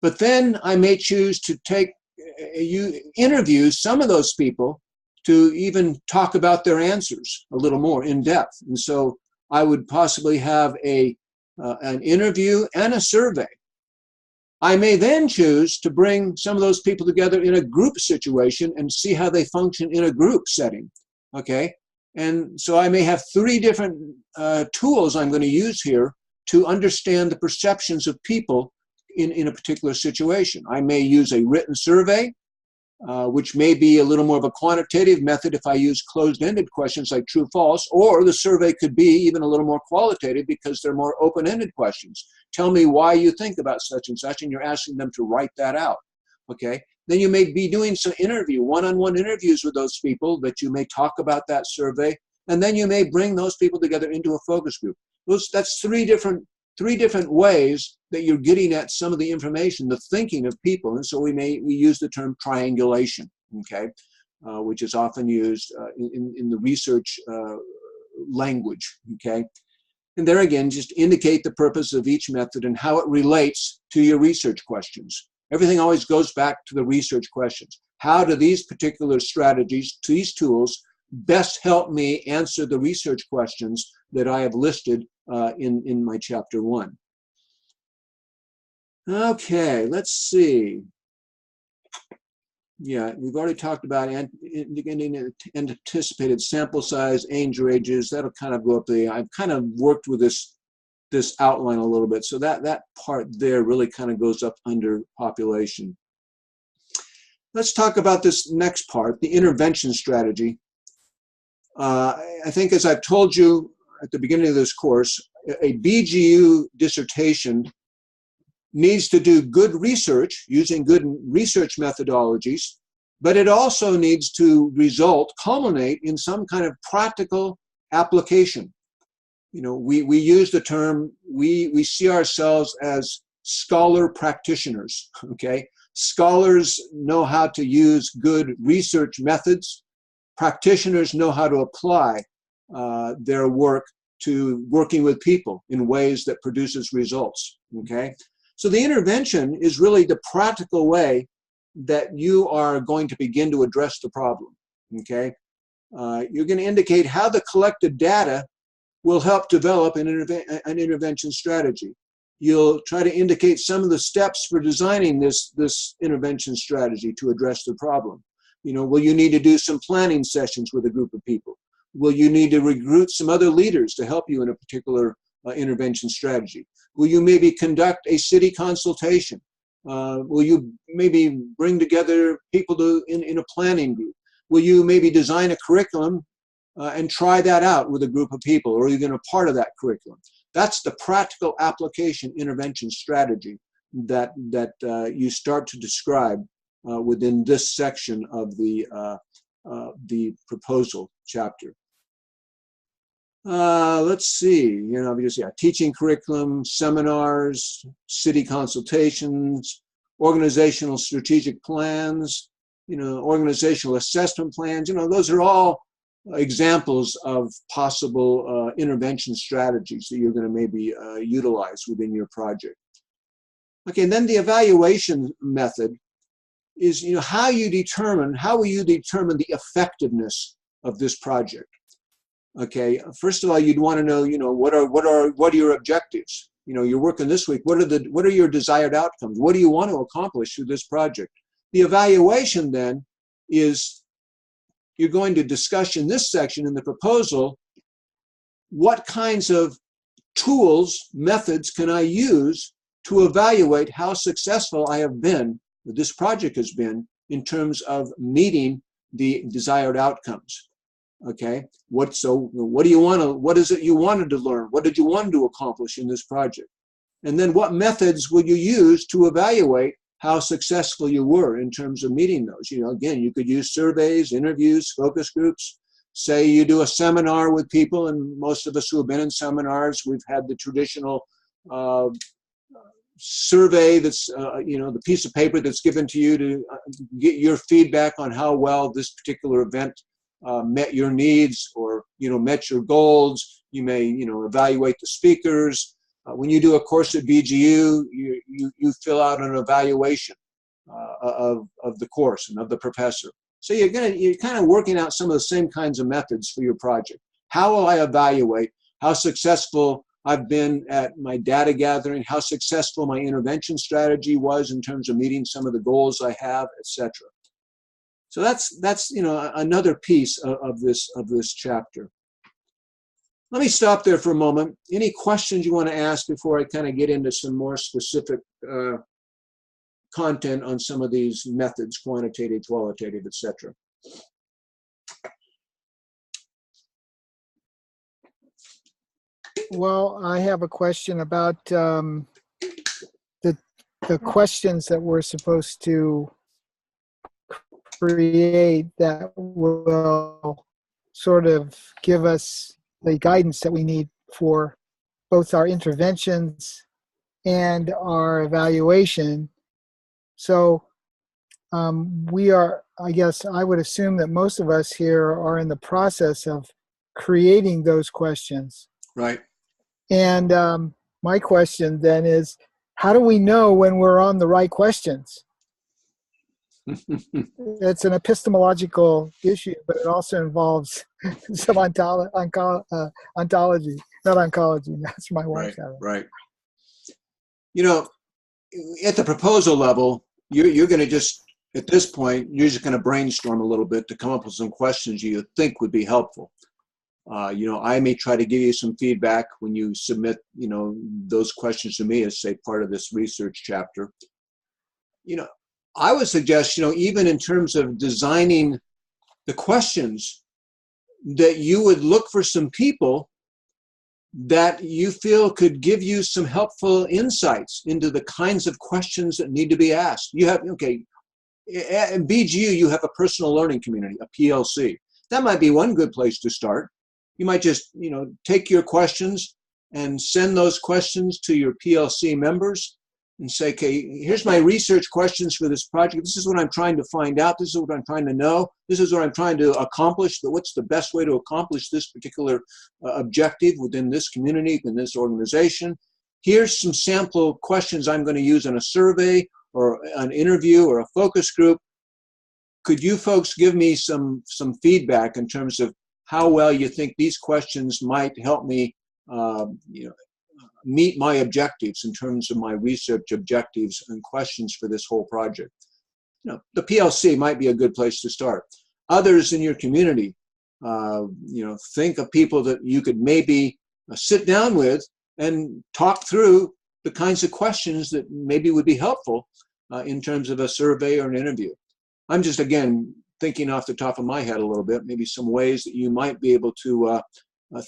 but then I may choose to interview some of those people to even talk about their answers a little more in depth. And so I would possibly have an interview and a survey. I may then choose to bring some of those people together in a group situation and see how they function in a group setting, okay? And so I may have 3 different tools I'm going to use here to understand the perceptions of people in a particular situation. I may use a written survey, which may be a little more of a quantitative method if I use closed-ended questions like true, false, or the survey could be even a little more qualitative because they're more open-ended questions. Tell me why you think about such and such, and you're asking them to write that out, okay? Then you may be doing some one-on-one interviews with those people that you may talk about that survey, and then you may bring those people together into a focus group. That's three different ways that you're getting at some of the information, the thinking of people, and so we use the term triangulation, okay, which is often used in the research language, okay. And there again, just indicate the purpose of each method and how it relates to your research questions. Everything always goes back to the research questions. How do these particular strategies, these tools, best help me answer the research questions that I have listed in my chapter 1? Okay, let's see. Yeah, we've already talked about anticipated sample size, age ranges. That'll kind of go up there. I've kind of worked with this outline a little bit, so that part there really kind of goes up under population. Let's talk about this next part, the intervention strategy. I think, as I've told you at the beginning of this course, a BGU dissertation needs to do good research using good research methodologies, but it also needs to culminate in some kind of practical application. We use the term, we see ourselves as scholar practitioners, okay? Scholars know how to use good research methods. Practitioners know how to apply their work to working with people in ways that produces results, okay? So the intervention is really the practical way that you are going to begin to address the problem, okay? You're going to indicate how the collected data will help develop an intervention strategy. You'll try to indicate some of the steps for designing this intervention strategy to address the problem. You know, will you need to do some planning sessions with a group of people? Will you need to recruit some other leaders to help you in a particular intervention strategy? Will you maybe conduct a city consultation? Will you maybe bring together people in a planning group? Will you maybe design a curriculum and try that out with a group of people, or are you going to be part of that curriculum? That's the practical application intervention strategy that you start to describe within this section of the proposal chapter. Let's see, you know, because, yeah, teaching curriculum, seminars, city consultations, organizational strategic plans, you know, organizational assessment plans, you know, those are all examples of possible intervention strategies that you're going to maybe utilize within your project. Okay, and then the evaluation method is, you know, how will you determine the effectiveness of this project? Okay, first of all, you'd want to know, you know, what are your objectives? You know, you're working this week. What are your desired outcomes? What do you want to accomplish through this project? The evaluation then is, you're going to discuss in this section in the proposal, what kinds of tools, methods can I use to evaluate how successful I have been, or this project has been, in terms of meeting the desired outcomes. Okay, what is it you wanted to learn? What did you want to accomplish in this project? And then what methods will you use to evaluate how successful you were in terms of meeting those? You know, again, you could use surveys, interviews, focus groups. Say you do a seminar with people, and most of us who have been in seminars, we've had the traditional survey that's, you know, the piece of paper that's given to you to get your feedback on how well this particular event met your needs, or, you know, met your goals. You may, you know, evaluate the speakers. When you do a course at BGU, you fill out an evaluation of the course and of the professor. So you're kind of working out some of the same kinds of methods for your project. How will I evaluate how successful I've been at my data gathering, how successful my intervention strategy was in terms of meeting some of the goals I have, etc. So that's you know, another piece of this chapter. Let me stop there for a moment. Any questions you want to ask before I kind of get into some more specific content on some of these methods, quantitative, qualitative, etc.? Well, I have a question about the questions that we're supposed to create that will sort of give us the guidance that we need for both our interventions and our evaluation. So we are, I guess I would assume that most of us here are in the process of creating those questions. Right. And my question then is, how do we know when we're on the right questions? It's an epistemological issue, but it also involves some ontology, not oncology. That's my wife's habit. Right. You know, at the proposal level, you're going to just, at this point, you're just going to brainstorm a little bit to come up with some questions you think would be helpful. You know, I may try to give you some feedback when you submit, you know, those questions to me as, say, part of this research chapter. You know, I would suggest, you know, even in terms of designing the questions, that you would look for some people that you feel could give you some helpful insights into the kinds of questions that need to be asked. You have, okay, at BGU, you have a personal learning community, a PLC. That might be one good place to start. You might just, you know, take your questions and send those questions to your PLC members and say, okay, here's my research questions for this project. This is what I'm trying to find out. This is what I'm trying to know. This is what I'm trying to accomplish. What's the best way to accomplish this particular objective within this community, in this organization? here's some sample questions I'm going to use in a survey or an interview or a focus group. Could you folks give me some feedback in terms of how well you think these questions might help me meet my objectives in terms of my research objectives and questions for this whole project? The PLC might be a good place to start. Others in your community, think of people that you could maybe sit down with and talk through the kinds of questions that maybe would be helpful in terms of a survey or an interview. I'm just, again, thinking off the top of my head a little bit, maybe some ways that you might be able to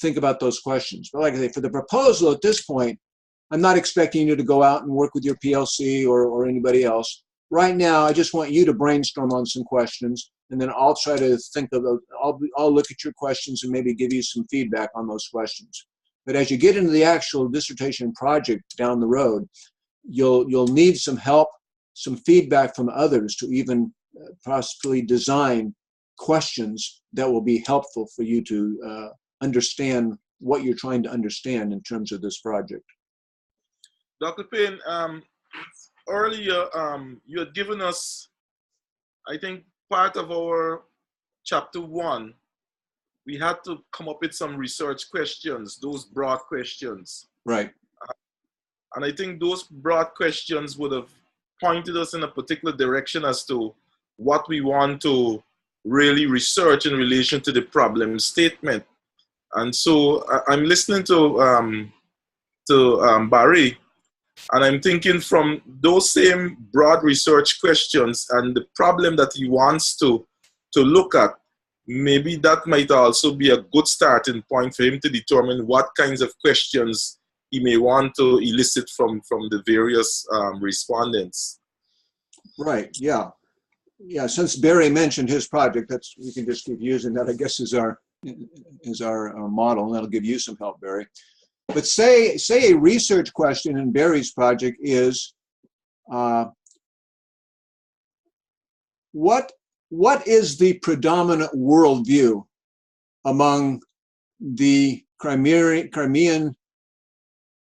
think about those questions. But like I say, for the proposal at this point, I'm not expecting you to go out and work with your PLC or anybody else. Right now, I just want you to brainstorm on some questions, and then I'll try to think of those. I'll look at your questions and maybe give you some feedback on those questions. But as you get into the actual dissertation project down the road, you'll need some help, some feedback from others to even possibly design questions that will be helpful for you to understand what you're trying to understand in terms of this project. Dr. Payne, earlier you had given us, I think, part of our chapter 1. We had to come up with some research questions, those broad questions. Right. And I think those broad questions would have pointed us in a particular direction as to what we want to really research in relation to the problem statement. And so I'm listening to Barry, and I'm thinking from those same broad research questions and the problem that he wants to look at, maybe that might also be a good starting point for him to determine what kinds of questions he may want to elicit from the various respondents. Right, yeah. Yeah, since Barry mentioned his project, we can just keep using that, I guess, as our model, and that'll give you some help, Barry. But say a research question in Barry's project is, what is the predominant worldview among the Crimean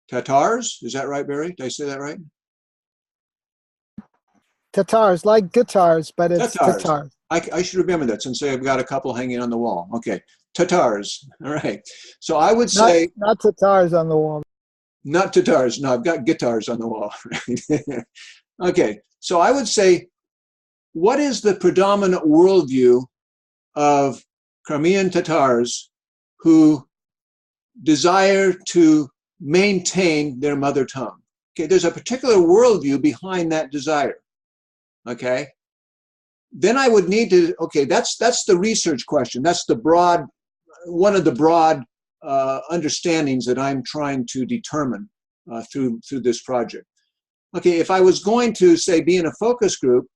Tatars? Is that right, Barry? Did I say that right? Tatars, like guitars, but it's Tatars. I should remember that since I've got a couple hanging on the wall. Okay, Tatars. All right. So I would say not Tatars on the wall. Not Tatars. No, I've got guitars on the wall. Okay. So I would say, what is the predominant worldview of Crimean Tatars who desire to maintain their mother tongue? Okay, there's a particular worldview behind that desire. Okay, then I would need to, okay, that's the research question. That's the broad, one of the broad understandings that I'm trying to determine through this project. Okay, if I was going to, say, be in a focus group,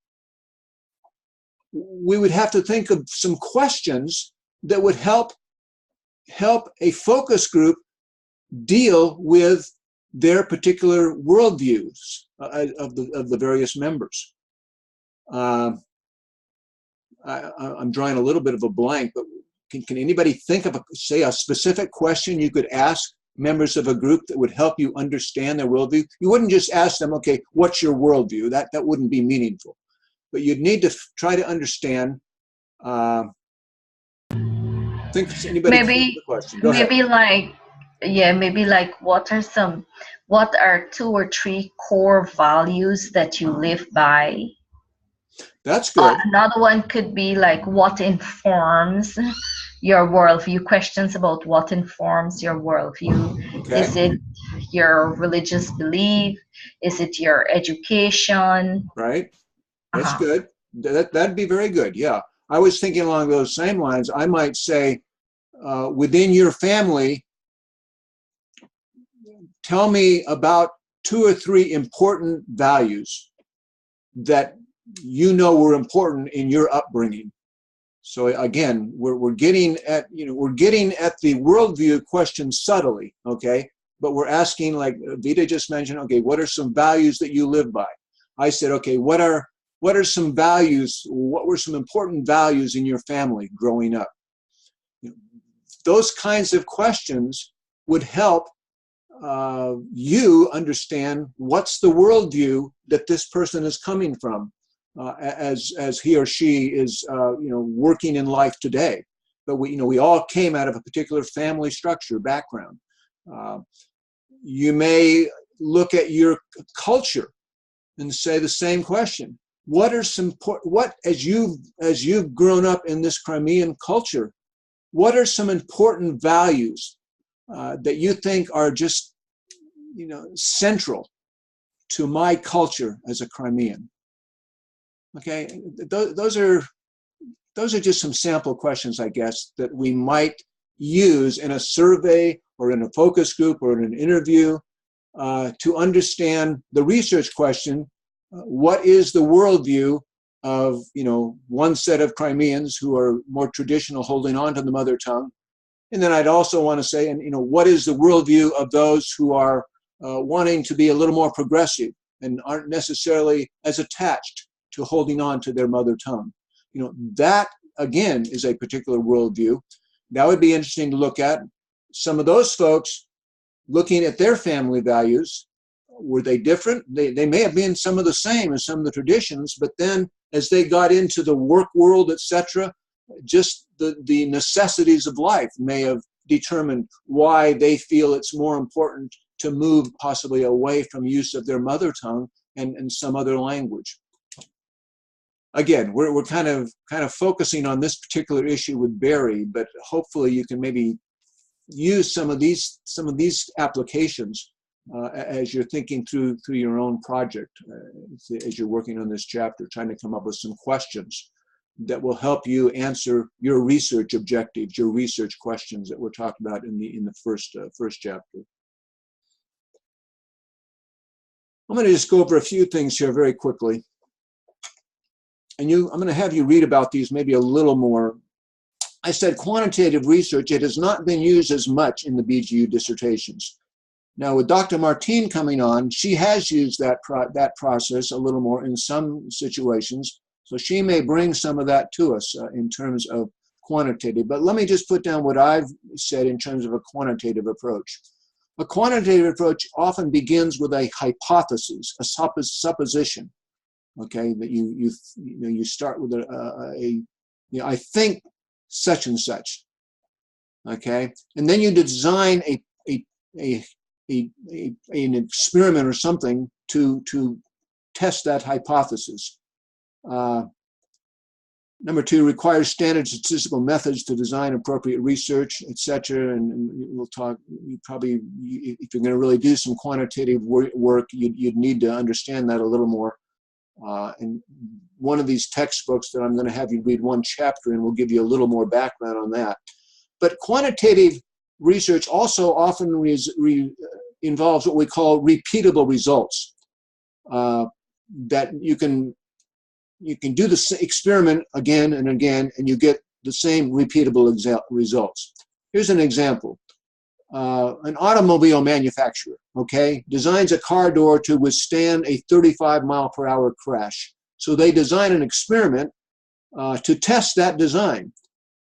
we would have to think of some questions that would help a focus group deal with their particular worldviews of the various members. I'm drawing a little bit of a blank, but can anybody think of, say, a specific question you could ask members of a group that would help you understand their worldview? You wouldn't just ask them, okay, what's your worldview? That wouldn't be meaningful. But you'd need to try to understand. Think anybody maybe the question. Go maybe ahead. like, yeah, maybe like what are 2 or 3 core values that you live by? That's good. Another one could be like, what informs your worldview? Questions about what informs your worldview. Okay. Is it your religious belief? Is it your education? Right. That's good. That'd be very good. Yeah. I was thinking along those same lines. I might say, within your family, tell me about 2 or 3 important values that you know were important in your upbringing. So again, we're getting at the worldview question subtly, okay? But we're asking, like Vita just mentioned, okay, what are some values that you live by? I said, okay, what are some values? What were some important values in your family growing up? Those kinds of questions would help you understand what's the worldview that this person is coming from as he or she is working in life today. But we all came out of a particular family structure background. You may look at your culture and say the same question. What are as you've grown up in this Crimean culture, what are some important values that you think are just central to my culture as a Crimean? Okay, those are just some sample questions, I guess, that we might use in a survey or in a focus group or in an interview to understand the research question. What is the worldview of one set of Crimeans who are more traditional, holding on to the mother tongue? And then I'd also want to say, what is the worldview of those who are wanting to be a little more progressive and aren't necessarily as attached to holding on to their mother tongue? That again is a particular worldview. That would be interesting to look at. Some of those folks, looking at their family values, were they different? They may have been some of the same as some of the traditions, but then as they got into the work world, etc., just the necessities of life may have determined why they feel it's more important to move possibly away from use of their mother tongue and some other language. Again, we're kind of focusing on this particular issue with Barry, but hopefully you can maybe use some of these applications as you're thinking through your own project, as you're working on this chapter, trying to come up with some questions that will help you answer your research objectives, your research questions that we're talking about in the first chapter. I'm going to just go over a few things here very quickly. And I'm going to have you read about these maybe a little more. I said quantitative research, it has not been used as much in the BGU dissertations. Now with Dr. Martine coming on, she has used that process a little more in some situations. So she may bring some of that to us in terms of quantitative. But let me just put down what I've said in terms of a quantitative approach. A quantitative approach often begins with a hypothesis, a supposition. Okay, that you start with I think such and such. Okay, and then you design an experiment or something to test that hypothesis. Number two, requires standard statistical methods to design appropriate research, etc. And we'll talk. If you're going to really do some quantitative work, you'd need to understand that a little more. And one of these textbooks that I'm going to have you read one chapter in will give you a little more background on that. But quantitative research also often involves what we call repeatable results. That you can do the experiment again and again, and you get the same repeatable results. Here's an example. An automobile manufacturer, okay, designs a car door to withstand a 35-mile-per-hour crash. So they design an experiment to test that design,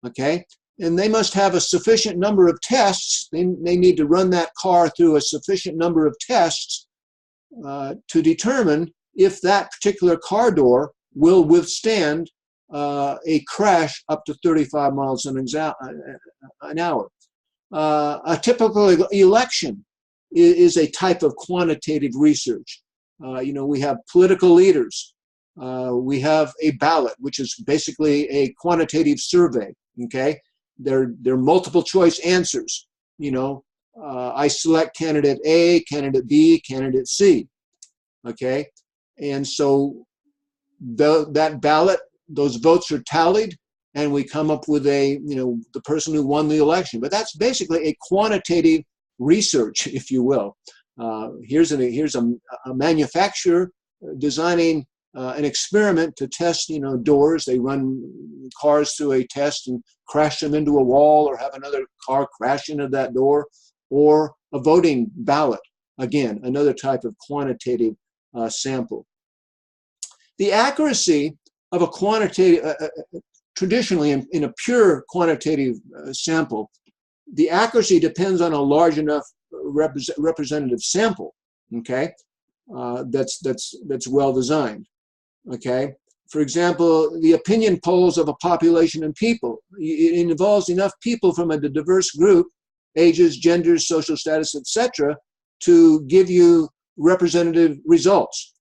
okay? And they must have a sufficient number of tests. They need to run that car through a sufficient number of tests to determine if that particular car door will withstand a crash up to 35 miles an hour. A typical election is a type of quantitative research. We have political leaders. We have a ballot, which is basically a quantitative survey, okay? They're multiple choice answers. I select candidate A, candidate B, candidate C, okay? And so that ballot, those votes are tallied, and we come up with the person who won the election. But that's basically a quantitative research, if you will. Here's a manufacturer designing an experiment to test, doors. They run cars through a test and crash them into a wall, or have another car crash into that door, or a voting ballot. Again, another type of quantitative sample. The accuracy of a quantitative, traditionally in a pure quantitative sample, the accuracy depends on a large enough representative sample, okay, that's well designed, okay. For example, the opinion polls of a population of people. It involves enough people from a diverse group, ages, genders, social status, etc., to give you representative results.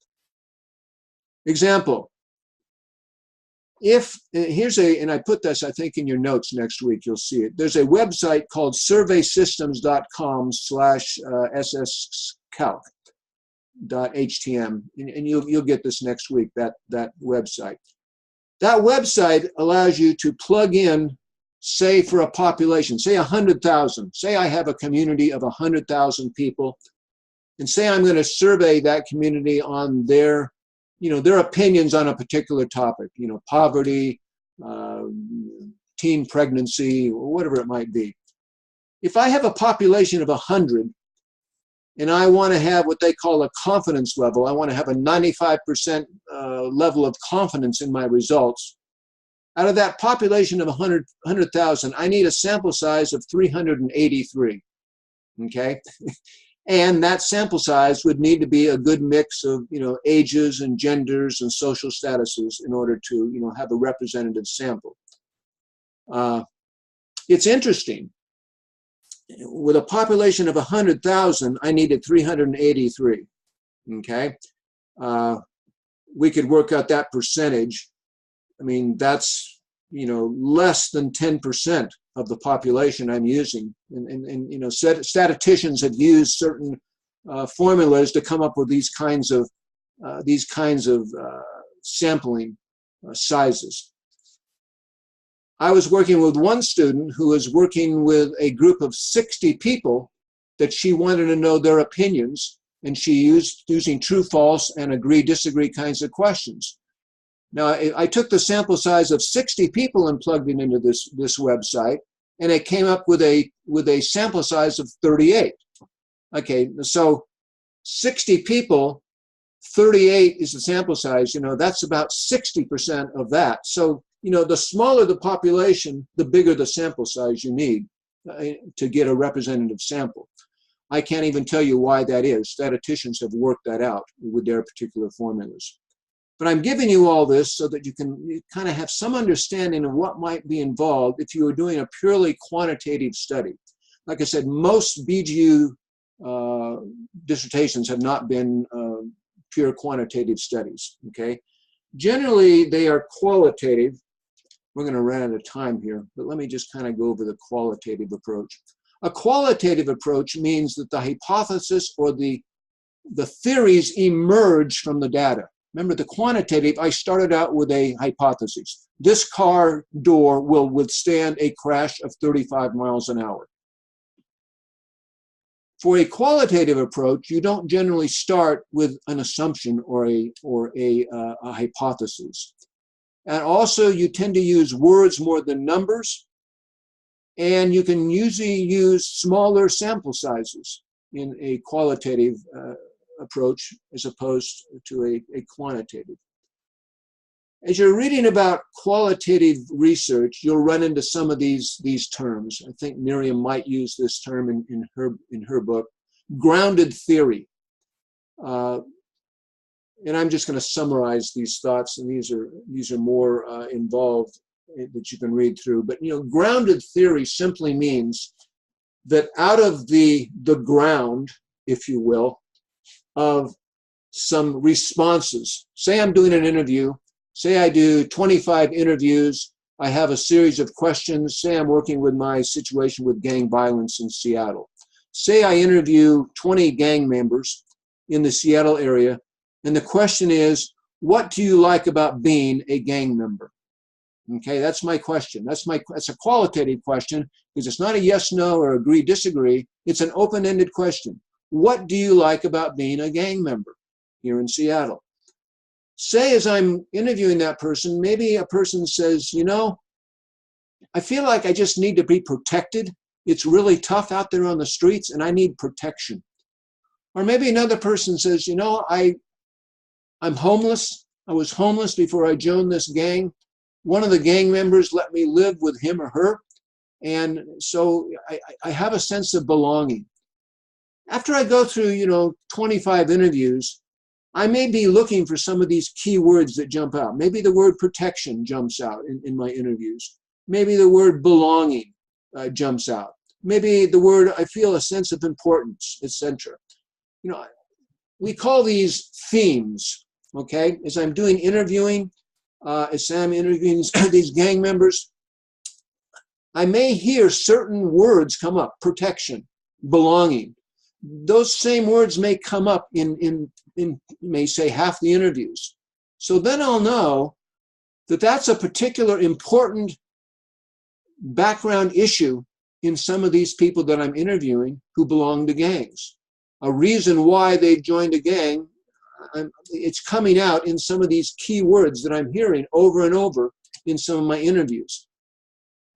Example, and I put this, I think, in your notes next week, you'll see it. There's a website called surveysystems.com/sscalc.htm, and you'll get this next week, that website. That website allows you to plug in, say, for a population, say 100,000. Say I have a community of 100,000 people, and say I'm going to survey that community on their opinions on a particular topic, poverty, teen pregnancy, or whatever it might be. If I have a population of 100, and I want to have what they call a confidence level, I want to have a 95% level of confidence in my results. Out of that population of 100,000, I need a sample size of 383, okay? And that sample size would need to be a good mix of, ages and genders and social statuses in order to, have a representative sample. It's interesting. With a population of 100,000, I needed 383, okay? We could work out that percentage. I mean, that's, less than 10% of the population I'm using. And statisticians have used certain formulas to come up with these kinds of sampling sizes. I was working with one student who was working with a group of 60 people that she wanted to know their opinions, and she used using true, false, and agree, disagree kinds of questions. Now, I took the sample size of 60 people and plugged it into this website, and it came up with a sample size of 38. Okay, so 60 people, 38 is the sample size. That's about 60% of that. So, the smaller the population, the bigger the sample size you need to get a representative sample. I can't even tell you why that is. Statisticians have worked that out with their particular formulas. But I'm giving you all this so that you can kind of have some understanding of what might be involved if you were doing a purely quantitative study. Like I said, most BGU dissertations have not been pure quantitative studies, okay? Generally, they are qualitative. We're going to run out of time here, but let me just kind of go over the qualitative approach. A qualitative approach means that the hypothesis or the theories emerge from the data. Remember, the quantitative, I started out with a hypothesis. This car door will withstand a crash of 35 miles an hour. For a qualitative approach, you don't generally start with an assumption or a hypothesis. And also, you tend to use words more than numbers, and you can usually use smaller sample sizes in a qualitative approach as opposed to a quantitative. As you're reading about qualitative research, you'll run into some of these terms. I think Miriam might use this term in her book, grounded theory. And I'm just going to summarize these thoughts, and these are more involved that you can read through. But grounded theory simply means that out of the ground, if you will, of some responses. Say I'm doing an interview. Say I do 25 interviews. I have a series of questions. Say I'm working with my situation with gang violence in Seattle. Say I interview 20 gang members in the Seattle area, and the question is, what do you like about being a gang member? Okay, that's my question. That's a qualitative question because it's not a yes, no, or agree, disagree. It's an open-ended question. What do you like about being a gang member here in Seattle? Say as I'm interviewing that person, maybe a person says, I feel like I just need to be protected. It's really tough out there on the streets and I need protection. Or maybe another person says, I'm homeless. I was homeless before I joined this gang. One of the gang members let me live with him or her. And so I have a sense of belonging. after I go through, 25 interviews, I may be looking for some of these key words that jump out. Maybe the word protection jumps out in my interviews. Maybe the word belonging jumps out. Maybe the word I feel a sense of importance, etc. We call these themes, okay? As I'm doing interviewing, as I'm interviewing these gang members, I may hear certain words come up: protection, belonging. Those same words may come up in may say half the interviews. So then I'll know that that's a particular important background issue in some of these people that I'm interviewing who belong to gangs. A reason why they've joined a gang, it's coming out in some of these key words that I'm hearing over and over in some of my interviews.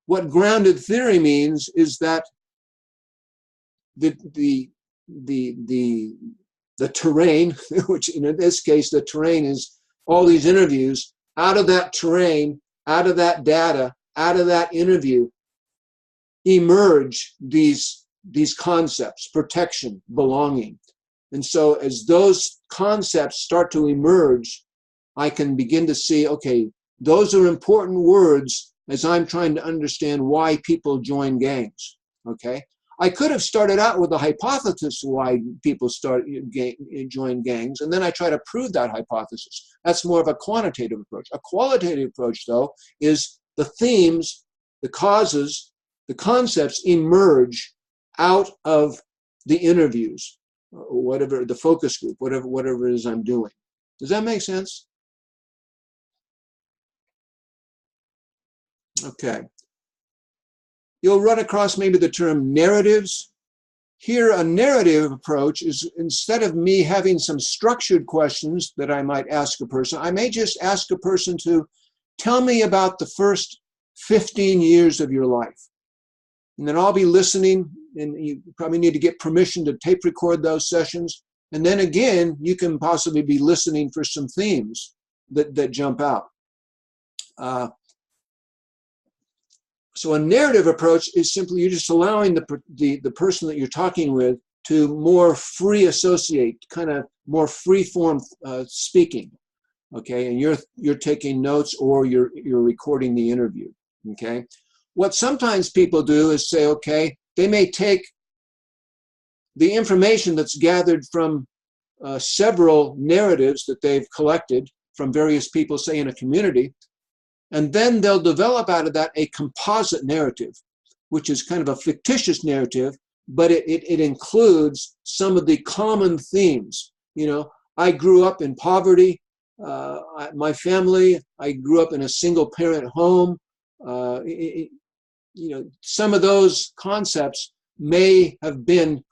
What grounded theory means is that the terrain, which in this case the terrain is all these interviews, out of that terrain, out of that data, out of that interview, emerge these concepts: protection, belonging. And so as those concepts start to emerge, I can begin to see, okay, those are important words as I'm trying to understand why people join gangs, okay? I could have started out with a hypothesis why people join gangs, and then I try to prove that hypothesis. That's more of a quantitative approach. A qualitative approach, though, is the themes, the causes, the concepts emerge out of the interviews, whatever, the focus group, whatever it is I'm doing. Does that make sense? Okay. You'll run across maybe the term narratives. Here, a narrative approach is, instead of me having some structured questions that I might ask a person, I may just ask a person to tell me about the first 15 years of your life. And then I'll be listening, and you probably need to get permission to tape record those sessions. And then again, you can possibly be listening for some themes that jump out. So a narrative approach is simply you're just allowing the person that you're talking with to more free associate, kind of more free form speaking, okay? And you're taking notes, or you're recording the interview, okay? What sometimes people do is say, okay, they may take the information that's gathered from several narratives that they've collected from various people, say in a community, and then they'll develop out of that a composite narrative, which is kind of a fictitious narrative, but it includes some of the common themes. I grew up in poverty. My family, I grew up in a single parent home. Some of those concepts may have been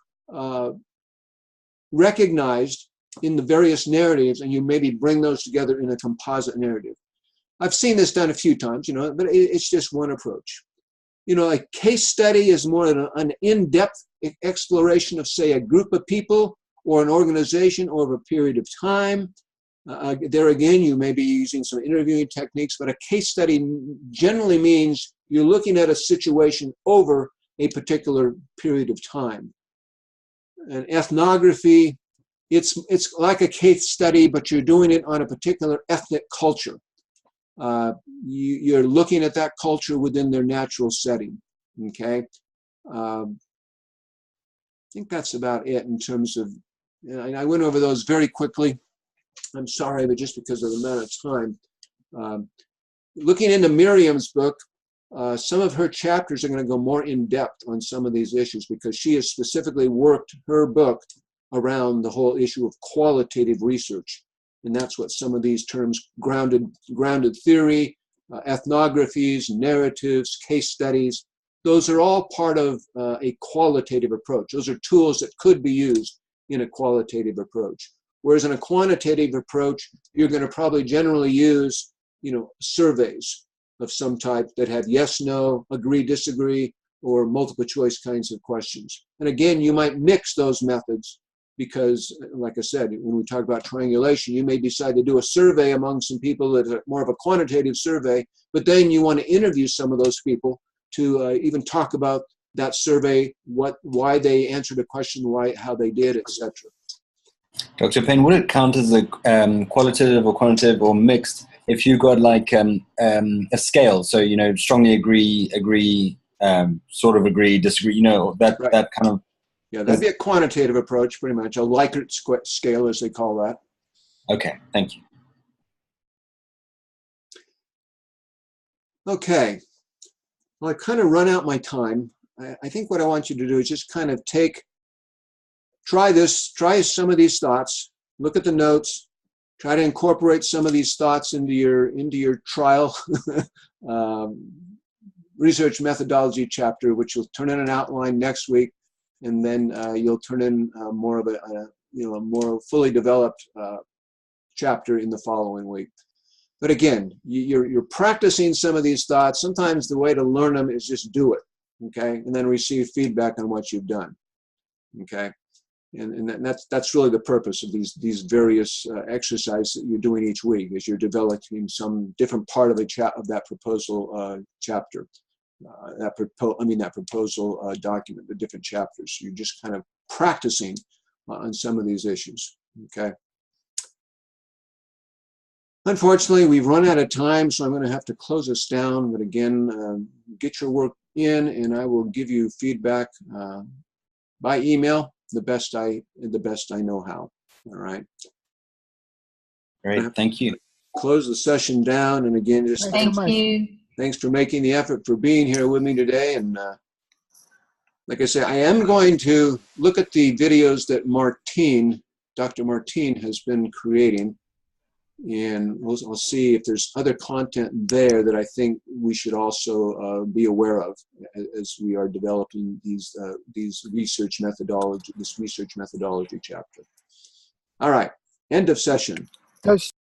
recognized in the various narratives, and you maybe bring those together in a composite narrative. I've seen this done a few times, but it's just one approach. A case study is more an in-depth exploration of, say, a group of people or an organization over a period of time. There again, you may be using some interviewing techniques, but a case study generally means you're looking at a situation over a particular period of time. And ethnography, it's like a case study, but you're doing it on a particular ethnic culture. You're looking at that culture within their natural setting, okay? I think that's about it in terms of, I went over those very quickly. I'm sorry, but just because of the amount of time. Looking into Miriam's book, some of her chapters are going to go more in depth on some of these issues, because she has specifically worked her book around the whole issue of qualitative research. And that's what some of these terms, grounded theory, ethnographies, narratives, case studies, those are all part of a qualitative approach. Those are tools that could be used in a qualitative approach. Whereas in a quantitative approach, you're going to probably generally use, surveys of some type that have yes, no, agree, disagree, or multiple choice kinds of questions. And again, you might mix those methods, because, like I said, when we talk about triangulation, you may decide to do a survey among some people that are more of a quantitative survey, but then you want to interview some of those people to even talk about that survey, why they answered a question, how they did, etc. Dr. Payne, would it count as a qualitative or quantitative or mixed if you got like a scale? So, you know, strongly agree, sort of agree, disagree, you know, that kind of. Yeah, that'd be a quantitative approach, pretty much. A Likert scale, as they call that. Okay, thank you. Okay. Well, I kind of run out my time. I think what I want you to do is just kind of try some of these thoughts, look at the notes, try to incorporate some of these thoughts into your trial research methodology chapter, which you'll turn in an outline next week, and then you'll turn in more of a more fully developed chapter in the following week. But again, you're practicing some of these thoughts. Sometimes the way to learn them is just do it, okay, and then receive feedback on what you've done, okay. And that's really the purpose of these various exercises that you're doing each week, is you're developing some different part of that proposal chapter, that proposal document, the different chapters. You're just kind of practicing on some of these issues, okay. Unfortunately, we've run out of time, so I'm going to have to close this down. But again, get your work in, and I will give you feedback by email the best I know how. All right. Great. Thank you. Close the session down, and again, just Thank you. Thanks for making the effort for being here with me today. And like I say, I am going to look at the videos that Dr. Martine has been creating. And I'll see if there's other content there that I think we should also be aware of as we are developing this research methodology chapter. All right, end of session. Does